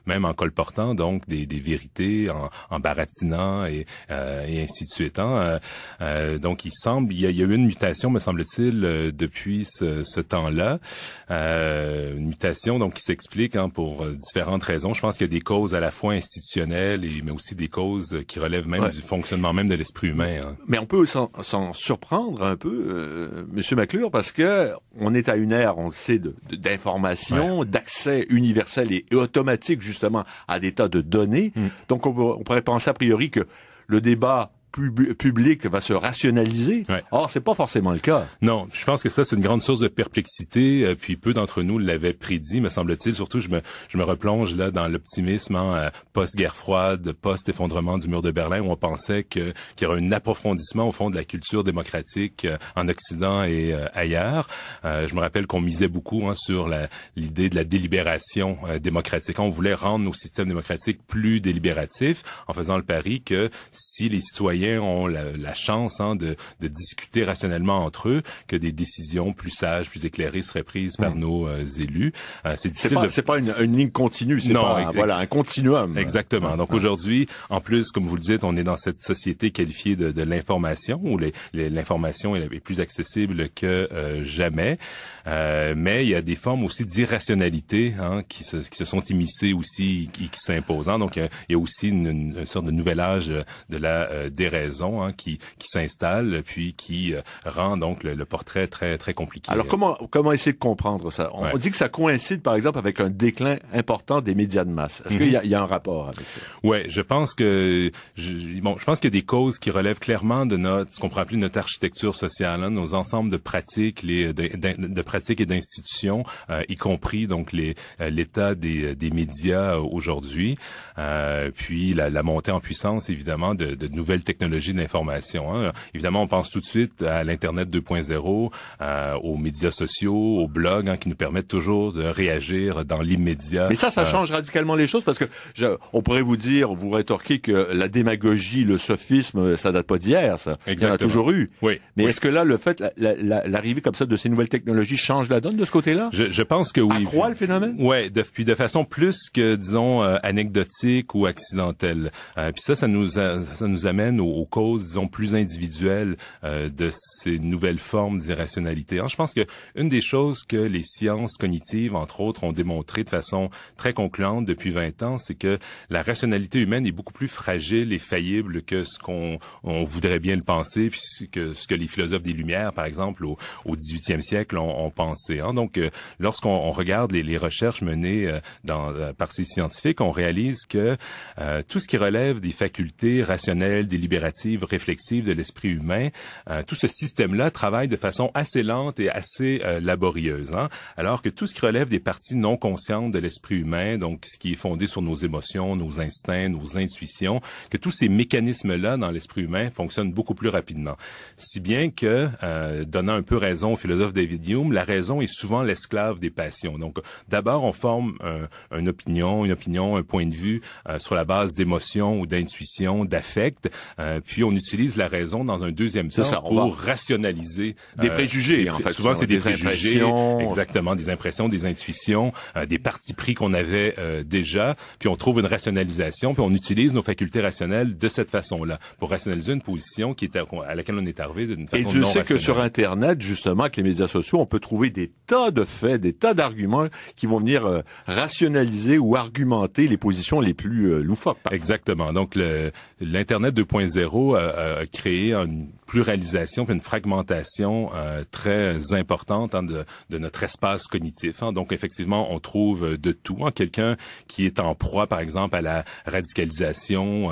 même en colportant donc des vérités, en baratinant et ainsi de suite. Donc il y a eu une mutation, me semble-t-il, depuis ce temps-là, une mutation donc qui s'explique pour différentes raisons. Je pense qu'il y a des causes à la fois institutionnelles mais aussi des causes qui relèvent même du fonctionnement même de l'esprit humain. Mais on peut s'en surprendre un peu, Monsieur McClure, parce que on est à une ère, on le sait, d'information, d'accès universel et automatique justement à des tas de données. Donc on pourrait penser a priori que le débat public va se rationaliser. Or, c'est pas forcément le cas. Non, je pense que ça, c'est une grande source de perplexité, puis peu d'entre nous l'avaient prédit, me semble-t-il. Surtout, je me replonge là dans l'optimisme post-guerre froide, post-effondrement du mur de Berlin, où on pensait qu'il y aurait un approfondissement au fond de la culture démocratique en Occident et ailleurs. Je me rappelle qu'on misait beaucoup sur l'idée de la délibération démocratique. On voulait rendre nos systèmes démocratiques plus délibératifs en faisant le pari que si les citoyens citoyens ont la chance de discuter rationnellement entre eux, que des décisions plus sages, plus éclairées seraient prises par nos élus. C'est pas une ligne continue, c'est pas un continuum. Exactement. Donc aujourd'hui, en plus, comme vous le dites, on est dans cette société qualifiée de l'information, où l'information est plus accessible que jamais. Mais il y a des formes aussi d'irrationalité qui se sont immiscées aussi, qui s'imposent. Donc il y a aussi une sorte de nouvel âge de la déraison qui s'installe, puis qui rend donc le portrait très très compliqué. Alors comment essayer de comprendre ça? On dit que ça coïncide par exemple avec un déclin important des médias de masse. Est-ce qu'il y a un rapport avec ça? Ouais, je pense qu'il y a des causes qui relèvent clairement de ce qu'on pourrait appeler notre architecture sociale, nos ensembles de pratiques, de pratiques et d'institutions, y compris donc l'état des médias aujourd'hui, puis la montée en puissance évidemment de nouvelles technologies d'information. Évidemment, on pense tout de suite à l'internet 2.0, aux médias sociaux, aux blogs qui nous permettent toujours de réagir dans l'immédiat. Mais ça change radicalement les choses parce que on pourrait vous rétorquer que la démagogie, le sophisme, ça date pas d'hier, ça. Exactement. Il y en a toujours eu. Oui. Mais est-ce que là, le fait, l'arrivée comme ça de ces nouvelles technologies change la donne de ce côté-là? Je pense que oui. Accroît le phénomène? Ouais, puis de façon plus que, disons, anecdotique ou accidentelle. Puis ça nous amène aux causes, disons, plus individuelles de ces nouvelles formes d'irrationalité. Je pense que une des choses que les sciences cognitives, entre autres, ont démontré de façon très concluante depuis 20 ans, c'est que la rationalité humaine est beaucoup plus fragile et faillible que ce qu'on voudrait bien le penser, puis ce que les philosophes des Lumières, par exemple, au 18e siècle ont pensé. Donc, lorsqu'on regarde les recherches menées par ces scientifiques, on réalise que tout ce qui relève des facultés rationnelles, délibératives, réflexives de l'esprit humain, tout ce système-là travaille de façon assez lente et assez laborieuse. Alors que tout ce qui relève des parties non conscientes de l'esprit humain, donc ce qui est fondé sur nos émotions, nos instincts, nos intuitions, que tous ces mécanismes-là dans l'esprit humain fonctionnent beaucoup plus rapidement. Si bien que, donnant un peu raison au philosophe David Hume, la raison est souvent l'esclave des passions. Donc, d'abord, on forme une opinion, un point de vue sur la base d'émotions ou d'intuitions, d'affects, puis on utilise la raison dans un deuxième temps pour rationaliser des préjugés. En fait, souvent, c'est des préjugés, exactement, des impressions, des intuitions, des partis pris qu'on avait déjà, puis on trouve une rationalisation, puis on utilise nos facultés rationnelles de cette façon-là pour rationaliser une position à laquelle on est arrivé d'une façon non rationnelle. Et tu sais que sur Internet, justement, avec les médias sociaux, on peut trouver des tas de faits, des tas d'arguments qui vont venir rationaliser ou argumenter les positions les plus loufoques. Exactement. Donc, l'Internet 2.0 a créé une pluralisation puis une fragmentation très importante de notre espace cognitif. Donc, effectivement, on trouve de tout. Quelqu'un qui est en proie, par exemple, à la radicalisation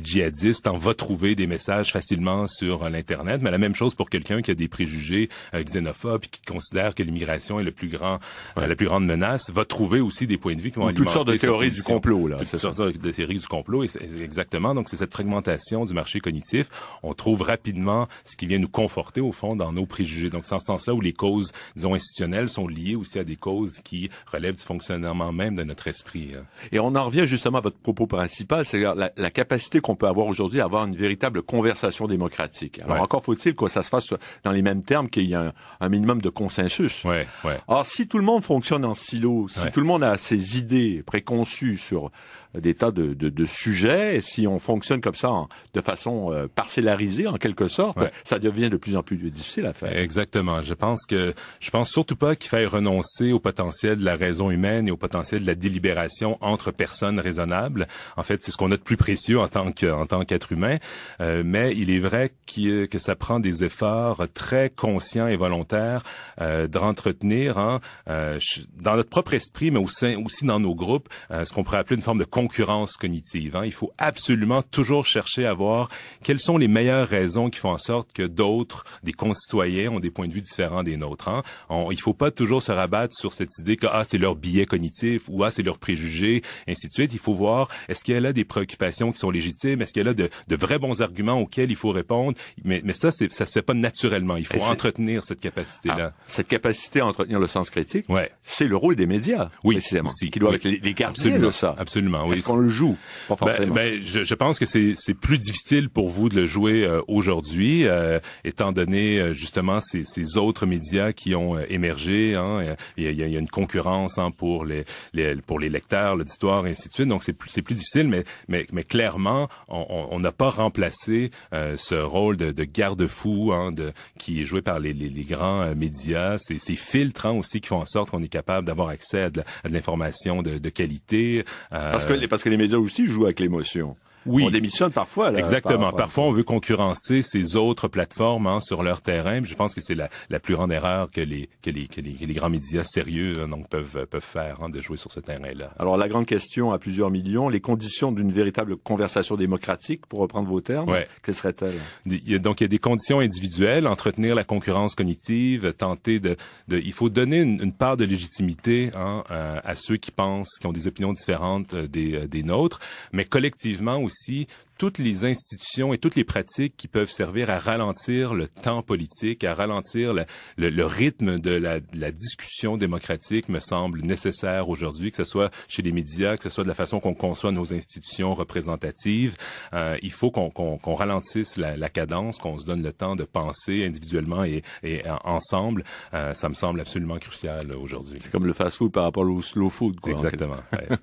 djihadiste, va trouver des messages facilement sur l'Internet. Mais la même chose pour quelqu'un qui a des préjugés xénophobes et qui considère que l'immigration est la plus grande menace, va trouver aussi des points de vue qui vont alimenter toutes sortes de théories du complot, là. Toutes sortes de théories du complot, exactement. Donc, c'est cette fragmentation du marché cognitif. On trouve rapidement ce qui vient nous conforter, au fond, dans nos préjugés. Donc, c'est en ce sens-là où les causes, disons, institutionnelles sont liées aussi à des causes qui relèvent du fonctionnement même de notre esprit. Et on en revient justement à votre propos principal, c'est-à-dire la capacité qu'on peut avoir aujourd'hui à avoir une véritable conversation démocratique. Alors, encore faut-il que ça se fasse dans les mêmes termes, qu'il y ait un minimum de consensus. Ouais. Alors, si tout le monde fonctionne en silo, si tout le monde a ses idées préconçues sur des tas de sujets, et si on fonctionne comme ça de façon parcellarisée, en quelque sorte, ça devient de plus en plus difficile à faire. Exactement. Je pense surtout pas qu'il faille renoncer au potentiel de la raison humaine et au potentiel de la délibération entre personnes raisonnables. En fait, c'est ce qu'on a de plus précieux en tant qu'être humain. Mais il est vrai que ça prend des efforts très conscients et volontaires d'entretenir dans notre propre esprit, mais aussi dans nos groupes, ce qu'on pourrait appeler une forme de concurrence cognitive. Il faut absolument toujours chercher à voir quelles sont les meilleures raisons qui font en sorte que d'autres, des concitoyens, ont des points de vue différents des nôtres. Hein. Il faut pas toujours se rabattre sur cette idée que c'est leur biais cognitif ou c'est leur préjugé, ainsi de suite. Il faut voir, est-ce qu'il y a là des préoccupations qui sont légitimes, est-ce qu'il y a là de vrais bons arguments auxquels il faut répondre. Mais ça se fait pas naturellement. Il faut entretenir cette capacité-là. Cette capacité à entretenir le sens critique, ouais, c'est le rôle des médias, oui, précisément, aussi, qui doivent être les gardiens de ça. Absolument, oui. Est-ce qu'on le joue? Pas forcément. Je pense que c'est plus difficile pour vous de le jouer aujourd'hui, étant donné justement ces autres médias qui ont émergé. Hein. Il y a une concurrence pour les lecteurs, l'auditoire, et ainsi de suite. Donc c'est plus difficile, mais clairement, on n'a pas remplacé ce rôle de garde-fou qui est joué par les grands médias. Ces filtres aussi qui font en sorte qu'on est capable d'avoir accès à de l'information de qualité. Parce que les médias aussi jouent avec l'émotion. Oui. On démissionne parfois. Là, exactement. Parfois, on veut concurrencer ces autres plateformes sur leur terrain. Puis je pense que c'est la plus grande erreur que les grands médias sérieux peuvent faire, de jouer sur ce terrain-là. Alors, la grande question à plusieurs millions, les conditions d'une véritable conversation démocratique, pour reprendre vos termes, ouais, quelles seraient-elles? Donc, il y a des conditions individuelles, entretenir la concurrence cognitive, tenter il faut donner une part de légitimité à ceux qui pensent, qui ont des opinions différentes des nôtres, mais collectivement aussi toutes les institutions et toutes les pratiques qui peuvent servir à ralentir le temps politique, à ralentir le rythme de la discussion démocratique me semble nécessaire aujourd'hui, que ce soit chez les médias, que ce soit de la façon qu'on conçoit nos institutions représentatives. Il faut qu'on ralentisse la cadence, qu'on se donne le temps de penser individuellement et ensemble. Ça me semble absolument crucial aujourd'hui. C'est comme le fast-food par rapport au slow food, quoi. Exactement. Ouais.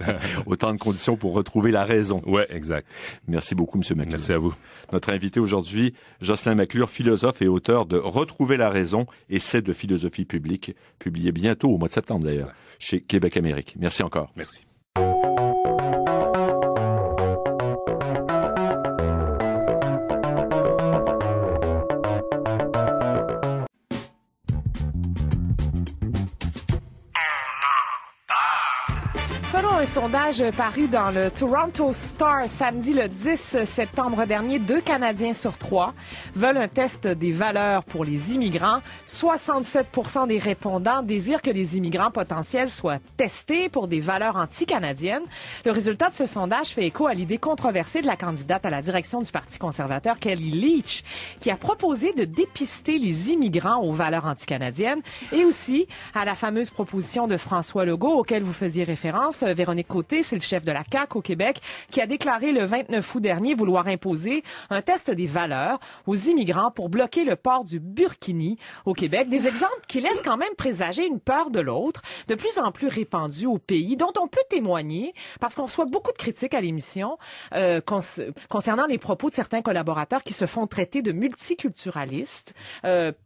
Autant de conditions pour retrouver la raison. Ouais, exact. Merci beaucoup, M. McClure. Merci à vous. Notre invité aujourd'hui, Jocelyn McClure, philosophe et auteur de Retrouver la raison, essai de philosophie publique, publié bientôt au mois de septembre d'ailleurs, chez Québec Amérique. Merci encore. Merci. Selon un sondage paru dans le Toronto Star samedi le 10 septembre dernier, 2 Canadiens sur 3 veulent un test des valeurs pour les immigrants. 67% des répondants désirent que les immigrants potentiels soient testés pour des valeurs anti-canadiennes. Le résultat de ce sondage fait écho à l'idée controversée de la candidate à la direction du Parti conservateur, Kelly Leitch, qui a proposé de dépister les immigrants aux valeurs anti-canadiennes, et aussi à la fameuse proposition de François Legault auquel vous faisiez référence. Véronique Côté, c'est le chef de la CAQ au Québec, qui a déclaré le 29 août dernier vouloir imposer un test des valeurs aux immigrants pour bloquer le port du burkini au Québec. Des exemples qui laissent quand même présager une peur de l'autre, de plus en plus répandue au pays, dont on peut témoigner, parce qu'on reçoit beaucoup de critiques à l'émission concernant les propos de certains collaborateurs qui se font traiter de multiculturalistes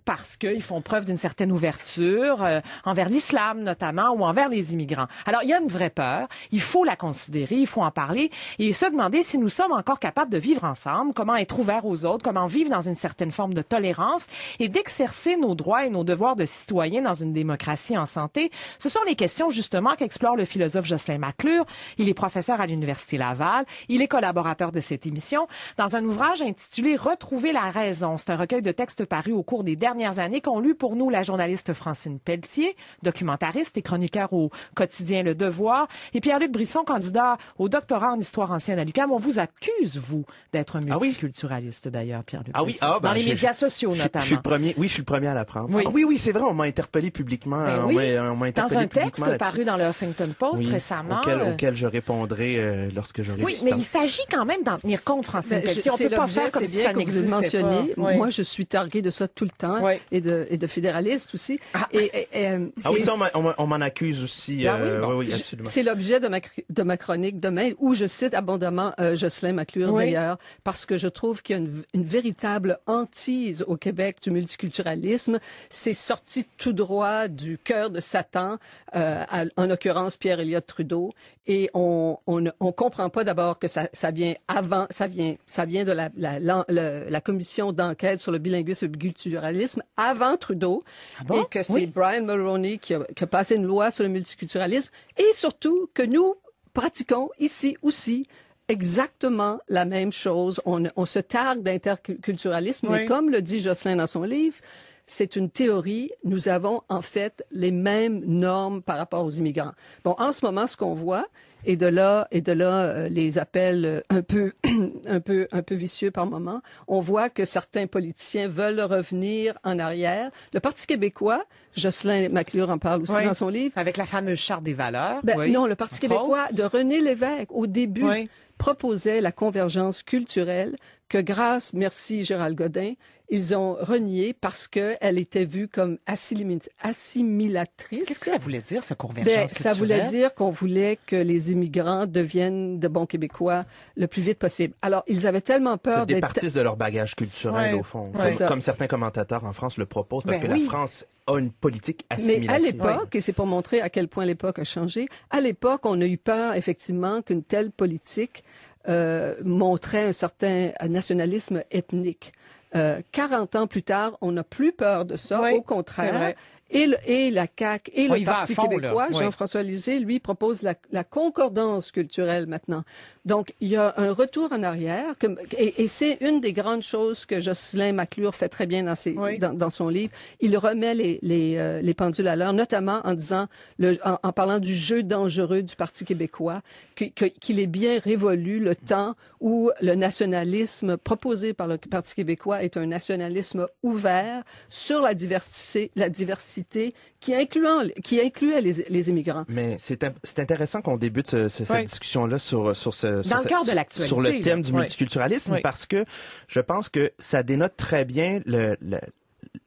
parce qu'ils font preuve d'une certaine ouverture envers l'islam notamment ou envers les immigrants. Alors, il y a une vraie peur. Il faut la considérer, il faut en parler et se demander si nous sommes encore capables de vivre ensemble, comment être ouverts aux autres, comment vivre dans une certaine forme de tolérance et d'exercer nos droits et nos devoirs de citoyens dans une démocratie en santé. Ce sont les questions justement qu'explore le philosophe Jocelyn McClure. Il est professeur à l'Université Laval. Il est collaborateur de cette émission dans un ouvrage intitulé « Retrouver la raison ». C'est un recueil de textes parus au cours des dernières années qu'ont lu pour nous la journaliste Francine Pelletier, documentariste et chroniqueur au quotidien Le Devoir, et Pierre-Luc Brisson, candidat au doctorat en histoire ancienne à l'UQAM. On vous accuse, vous, d'être un multiculturaliste, d'ailleurs, Pierre-Luc Brisson. Dans les médias sociaux, notamment. Je suis le premier à l'apprendre. Oui. Oui, c'est vrai, on m'a interpellé publiquement. On m'a interpellé dans un texte publiquement paru dans le Huffington Post récemment. Auquel je répondrai lorsque j'aurai Oui, mais il s'agit quand même d'en tenir compte, Francine Pelletier. On peut pas faire comme si ça n'existait pas. Moi, je suis targuée de ça tout le temps et de fédéraliste aussi. Oui, ça, on m'en accuse aussi. Oui, absolument. C'est l'objet de ma chronique demain, où je cite abondamment Jocelyn McClure d'ailleurs, parce que je trouve qu'il y a une véritable hantise au Québec du multiculturalisme. C'est sorti tout droit du cœur de Satan, en l'occurrence Pierre Elliott Trudeau, et on comprend pas d'abord que ça vient avant, ça vient de la commission d'enquête sur le bilinguisme et le biculturalisme avant Trudeau, et que c'est Brian Mulroney qui a passé une loi sur le multiculturalisme, et surtout que nous pratiquons ici aussi exactement la même chose. On se targue d'interculturalisme, Oui. mais comme le dit Jocelyn dans son livre, c'est une théorie. Nous avons en fait les mêmes normes par rapport aux immigrants. Bon, en ce moment, ce qu'on voit, et de là les appels un peu vicieux par moment, on voit que certains politiciens veulent revenir en arrière. Le Parti québécois, Jocelyn McClure en parle aussi dans son livre. Avec la fameuse charte des valeurs. Non, le Parti québécois de René Lévesque, au début, proposait la convergence culturelle que grâce, merci Gérald Godin, ils ont renié parce qu'elle était vue comme assimilatrice. Qu'est-ce que ça voulait dire, cette convergence culturelle? Ça voulait dire qu'on voulait que les immigrants deviennent de bons Québécois le plus vite possible. Alors, ils avaient tellement peur d'être... départissent de leur bagage culturel, au fond. Comme certains commentateurs en France le proposent, parce que la France a une politique assimilatrice. Mais à l'époque, et c'est pour montrer à quel point l'époque a changé, à l'époque, on a eu peur, effectivement, qu'une telle politique montrait un certain nationalisme ethnique. 40 ans plus tard, on n'a plus peur de ça. Au contraire. Et la CAQ et le Parti québécois, Jean-François Lisée, lui, propose la concordance culturelle maintenant. Donc, il y a un retour en arrière. Et c'est une des grandes choses que Jocelyn McClure fait très bien dans son livre. Il remet les pendules à l'heure, notamment en disant, en parlant du jeu dangereux du Parti québécois, qu'il est bien révolu le temps où le nationalisme proposé par le Parti québécois est un nationalisme ouvert sur la diversité qui incluait les immigrants. Mais c'est intéressant qu'on débute cette discussion-là sur le thème du multiculturalisme parce que je pense que ça dénote très bien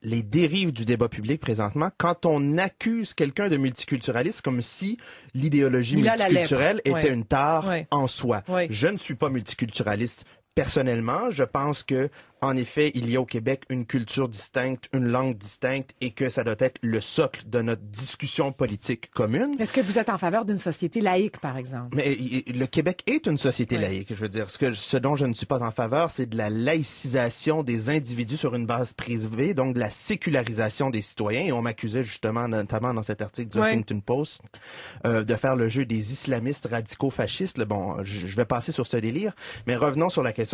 les dérives du débat public présentement quand on accuse quelqu'un de multiculturaliste comme si l'idéologie multiculturelle était une tare en soi. Je ne suis pas multiculturaliste. Personnellement, je pense que, en effet, il y a au Québec une culture distincte, une langue distincte et que ça doit être le socle de notre discussion politique commune. Est-ce que vous êtes en faveur d'une société laïque, par exemple? Mais le Québec est une société laïque, je veux dire. Ce dont je ne suis pas en faveur, c'est de la laïcisation des individus sur une base privée, donc de la sécularisation des citoyens. Et on m'accusait justement, notamment dans cet article du Huffington Post, de faire le jeu des islamistes radicaux fascistes. Bon, je vais passer sur ce délire, mais revenons sur la question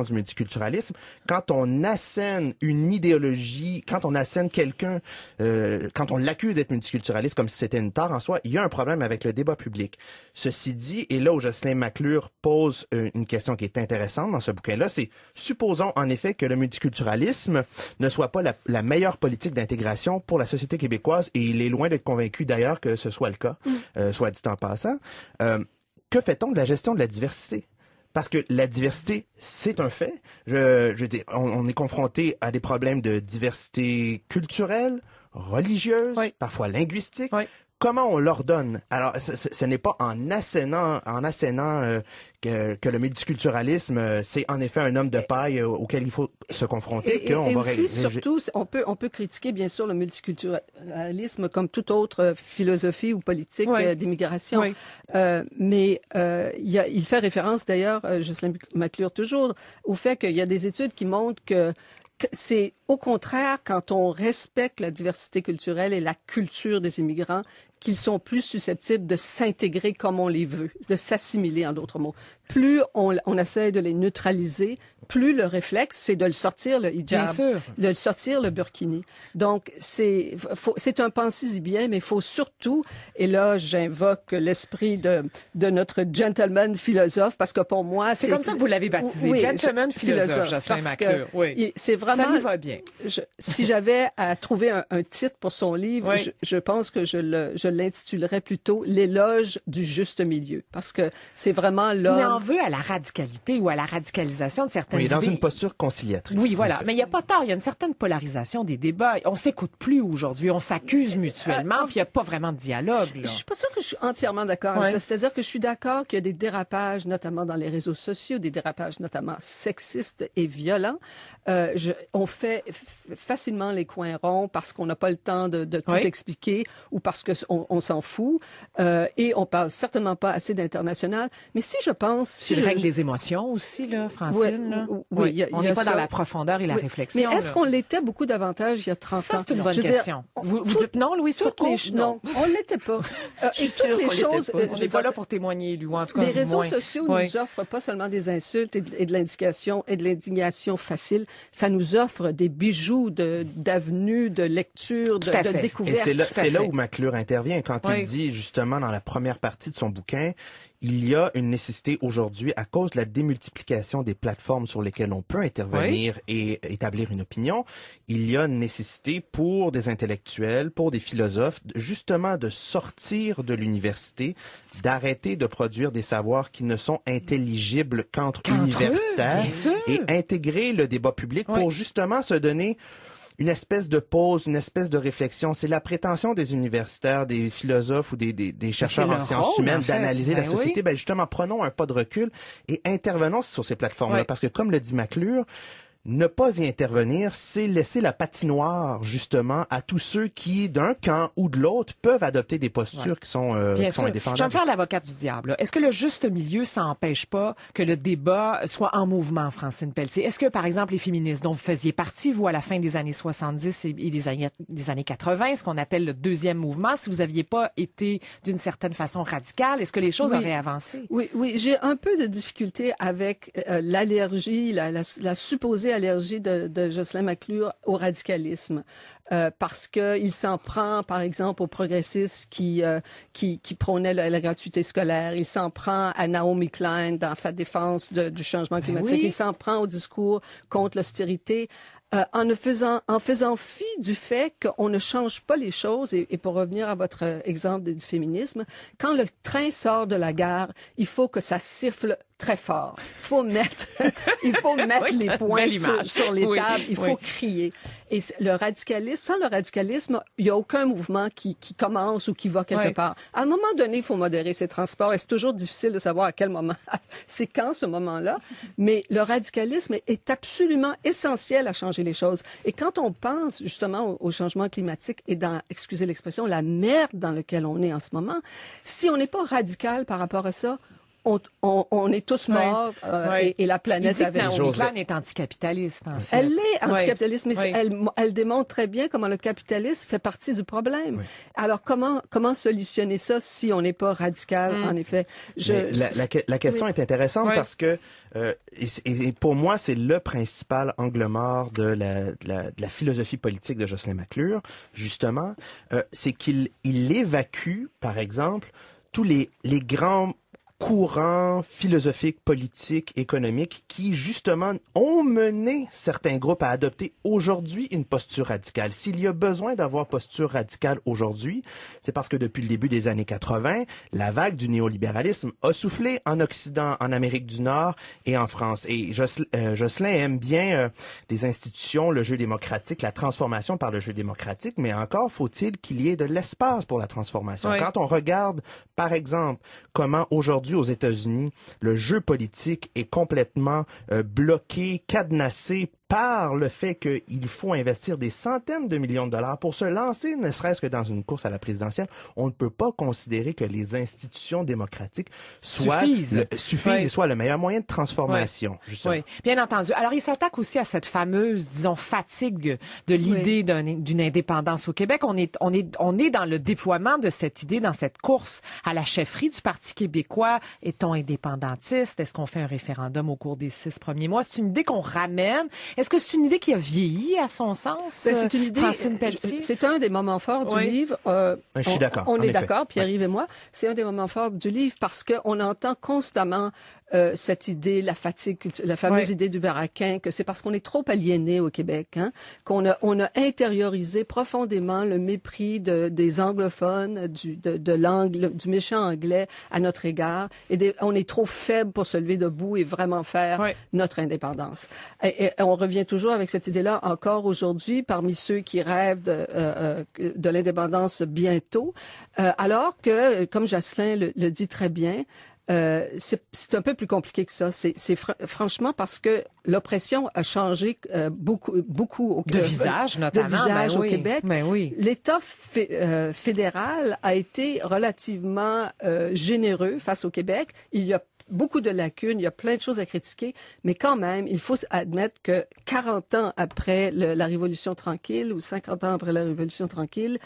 du multiculturalisme. Quand on assène une idéologie, quand on assène quelqu'un, quand on l'accuse d'être multiculturaliste comme si c'était une tare en soi, il y a un problème avec le débat public. Ceci dit, et là où Jocelyn McClure pose une question qui est intéressante dans ce bouquin-là, c'est supposons en effet que le multiculturalisme ne soit pas la meilleure politique d'intégration pour la société québécoise, et il est loin d'être convaincu d'ailleurs que ce soit le cas, soit dit en passant. Que fait-on de la gestion de la diversité? Parce que la diversité, c'est un fait. Je veux dire, on est confronté à des problèmes de diversité culturelle, religieuse, parfois linguistique. Comment on l'ordonne? Alors, ce n'est pas en assénant que le multiculturalisme, c'est en effet un homme de paille auquel il faut se confronter qu'on va régler. Surtout, on peut critiquer bien sûr le multiculturalisme comme toute autre philosophie ou politique d'immigration. Mais il fait référence d'ailleurs, Jocelyn McClure toujours, au fait qu'il y a des études qui montrent que c'est au contraire quand on respecte la diversité culturelle et la culture des immigrants qu'ils sont plus susceptibles de s'intégrer comme on les veut, de s'assimiler en d'autres mots. Plus on essaie de les neutraliser, plus le réflexe, c'est de le sortir le hijab, de le sortir le burkini. Donc, c'est un pensez-y-bien, mais il faut surtout, et là, j'invoque l'esprit de notre gentleman philosophe, parce que pour moi, c'est comme ça que vous l'avez baptisé, gentleman philosophe, Jocelyn McClure. C'est vraiment... Ça nous va bien. Si j'avais à trouver un titre pour son livre, je pense que je l'intitulerais plutôt l'éloge du juste milieu, parce que c'est vraiment l'homme. Il en veut à la radicalité ou à la radicalisation de certaines idées. Dans une posture conciliatrice. Oui, voilà. Mais il n'y a pas tort. Il y a une certaine polarisation des débats. On s'écoute plus aujourd'hui. On s'accuse mutuellement. Puis il n'y a pas vraiment de dialogue. Là. Je suis pas sûre que je suis entièrement d'accord avec ça. C'est-à-dire que je suis d'accord qu'il y a des dérapages, notamment dans les réseaux sociaux, des dérapages notamment sexistes et violents. On fait facilement les coins ronds parce qu'on n'a pas le temps de tout expliquer ou parce que on s'en fout. Et on parle certainement pas assez d'international. Mais si je pense... C'est le règne des émotions aussi, là, Francine. Oui, on n'est pas dans la profondeur et la réflexion. Mais est-ce qu'on l'était beaucoup davantage il y a 30 ans? Ça, c'est une bonne question. Vous dites non, Louise? Non, on l'était pas. Et toutes les choses... On n'est pas là pour témoigner, lui, en tout cas. Les réseaux sociaux nous offrent pas seulement des insultes et de l'indignation facile. Ça nous offre des bijoux d'avenues, de lecture, de découvertes. Et c'est là où McClure intervient quand il dit, justement, dans la première partie de son bouquin, il y a une nécessité aujourd'hui, à cause de la démultiplication des plateformes sur lesquelles on peut intervenir et établir une opinion, il y a une nécessité pour des intellectuels, pour des philosophes, justement de sortir de l'université, d'arrêter de produire des savoirs qui ne sont intelligibles qu'entre universitaires et intégrer le débat public pour justement se donner une espèce de pause, une espèce de réflexion. C'est la prétention des universitaires, des philosophes ou des chercheurs en sciences humaines d'analyser la société. Ben justement, prenons un pas de recul et intervenons sur ces plateformes-là. Parce que, comme le dit McClure, ne pas y intervenir, c'est laisser la patinoire, justement, à tous ceux qui, d'un camp ou de l'autre, peuvent adopter des postures qui sont indéfendables. Je vais me faire l'avocate du diable. Est-ce que le juste milieu, ça n'empêche pas que le débat soit en mouvement, Francine Pelletier? Est-ce que, par exemple, les féministes dont vous faisiez partie, vous, à la fin des années 70 et des années 80, ce qu'on appelle le deuxième mouvement, si vous aviez pas été d'une certaine façon radicale, est-ce que les choses auraient avancé? Oui, j'ai un peu de difficulté avec l'allergie, la supposée allergie de Jocelyn McClure au radicalisme, parce que il s'en prend, par exemple, aux progressistes qui prônaient la gratuité scolaire. Il s'en prend à Naomi Klein dans sa défense du changement climatique. Il s'en prend au discours contre l'austérité. En faisant fi du fait qu'on ne change pas les choses, et pour revenir à votre exemple du féminisme, quand le train sort de la gare, il faut que ça siffle très fort. Il faut mettre les poings sur les tables, il faut crier. Et le radicalisme, sans le radicalisme, il n'y a aucun mouvement qui commence ou qui va quelque part. À un moment donné, il faut modérer ses transports et c'est toujours difficile de savoir à quel moment, c'est quand ce moment-là. Mais le radicalisme est absolument essentiel à changer les choses. Et quand on pense justement au changement climatique et dans, excusez l'expression, la merde dans laquelle on est en ce moment, si on n'est pas radical par rapport à ça, on est tous morts et la planète avec nous. Naomi Klein est anticapitaliste, en fait. Elle est anticapitaliste, mais elle démontre très bien comment le capitalisme fait partie du problème. Alors, comment solutionner ça si on n'est pas radical, en effet? La question est intéressante parce que, et pour moi, c'est le principal angle mort de la philosophie politique de Jocelyn McClure, justement, c'est qu'il évacue, par exemple, tous les grands courants philosophiques, politiques, économiques qui, justement, ont mené certains groupes à adopter aujourd'hui une posture radicale. S'il y a besoin d'avoir posture radicale aujourd'hui, c'est parce que depuis le début des années 80, la vague du néolibéralisme a soufflé en Occident, en Amérique du Nord et en France. Et Jocelyn aime bien les institutions, le jeu démocratique, la transformation par le jeu démocratique, mais encore faut-il qu'il y ait de l'espace pour la transformation. Quand on regarde, par exemple, comment aujourd'hui aux États-Unis, le jeu politique est complètement bloqué, cadenassé par le fait qu'il faut investir des centaines de millions de dollars pour se lancer, ne serait-ce que dans une course à la présidentielle. On ne peut pas considérer que les institutions démocratiques suffisent et soient le meilleur moyen de transformation. Oui, bien entendu. Alors, il s'attaque aussi à cette fameuse, disons, fatigue de l'idée d'une indépendance au Québec. On est dans le déploiement de cette idée, dans cette course à la chefferie du Parti québécois. Est-on indépendantiste? Est-ce qu'on fait un référendum au cours des 6 premiers mois? C'est une idée qu'on ramène. Est-ce que c'est une idée qui a vieilli à son sens? C'est une idée. C'est un des moments forts du livre. Je suis d'accord. On est d'accord, Pierre-Yves et moi. C'est un des moments forts du livre parce qu'on entend constamment cette idée, la fatigue, la fameuse idée du baraquin, que c'est parce qu'on est trop aliéné au Québec, qu'on a intériorisé profondément le mépris des anglophones, du méchant anglais à notre égard, et on est trop faible pour se lever debout et vraiment faire notre indépendance. Et on revient toujours avec cette idée-là encore aujourd'hui parmi ceux qui rêvent de l'indépendance bientôt, alors que, comme Jocelyn le dit très bien, c'est un peu plus compliqué que ça. C'est franchement parce que l'oppression a changé beaucoup de visage, notamment. De visage ben au oui. Québec. Ben oui. L'État fédéral a été relativement généreux face au Québec. Il y a beaucoup de lacunes, il y a plein de choses à critiquer, mais quand même, il faut admettre que 40 ans après la Révolution tranquille ou 50 ans après la Révolution tranquille,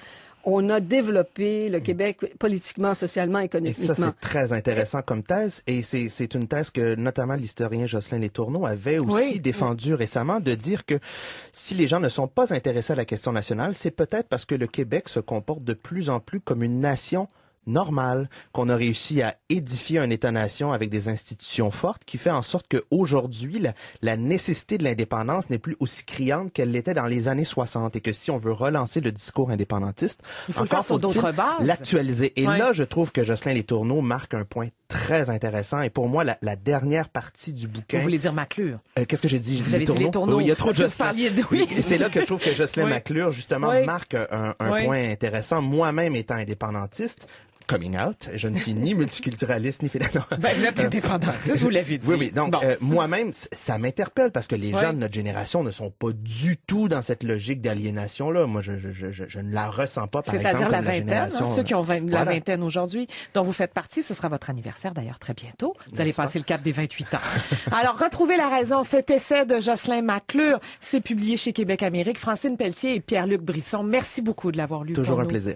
on a développé le Québec politiquement, socialement, économiquement. Et ça, c'est très intéressant comme thèse. Et c'est une thèse que notamment l'historien Jocelyn Letourneau avait aussi défendue récemment, de dire que si les gens ne sont pas intéressés à la question nationale, c'est peut-être parce que le Québec se comporte de plus en plus comme une nation normal, qu'on a réussi à édifier un État-nation avec des institutions fortes qui fait en sorte qu'aujourd'hui, la nécessité de l'indépendance n'est plus aussi criante qu'elle l'était dans les années 60 et que si on veut relancer le discours indépendantiste, il faut encore faut-il l'actualiser. Et là, je trouve que Jocelyn Letourneau marque un point très intéressant. Et pour moi, la dernière partie du bouquin... Vous voulez dire Maclure? Qu'est-ce que j'ai dit? Vous avez dit Letourneau. Oui, il y a trop de Jocelyn. Et c'est là que je trouve que Jocelyn Maclure, justement, marque un point intéressant. Moi-même étant indépendantiste, coming out. Je ne suis ni multiculturaliste, ni fédéral. Ben, vous êtes indépendantiste, vous l'avez dit. Oui. Donc, moi-même, ça m'interpelle parce que les gens de notre génération ne sont pas du tout dans cette logique d'aliénation-là. Moi, je ne la ressens pas, par exemple, c'est-à-dire la comme vingtaine, ceux qui ont la vingtaine aujourd'hui, dont vous faites partie. Ce sera votre anniversaire, d'ailleurs, très bientôt. Vous allez passer le cap des 28 ans. Alors, retrouvez la raison. Cet essai de Jocelyn Maclure, c'est publié chez Québec Amérique. Francine Pelletier et Pierre-Luc Brisson, merci beaucoup de l'avoir lu. Toujours un plaisir.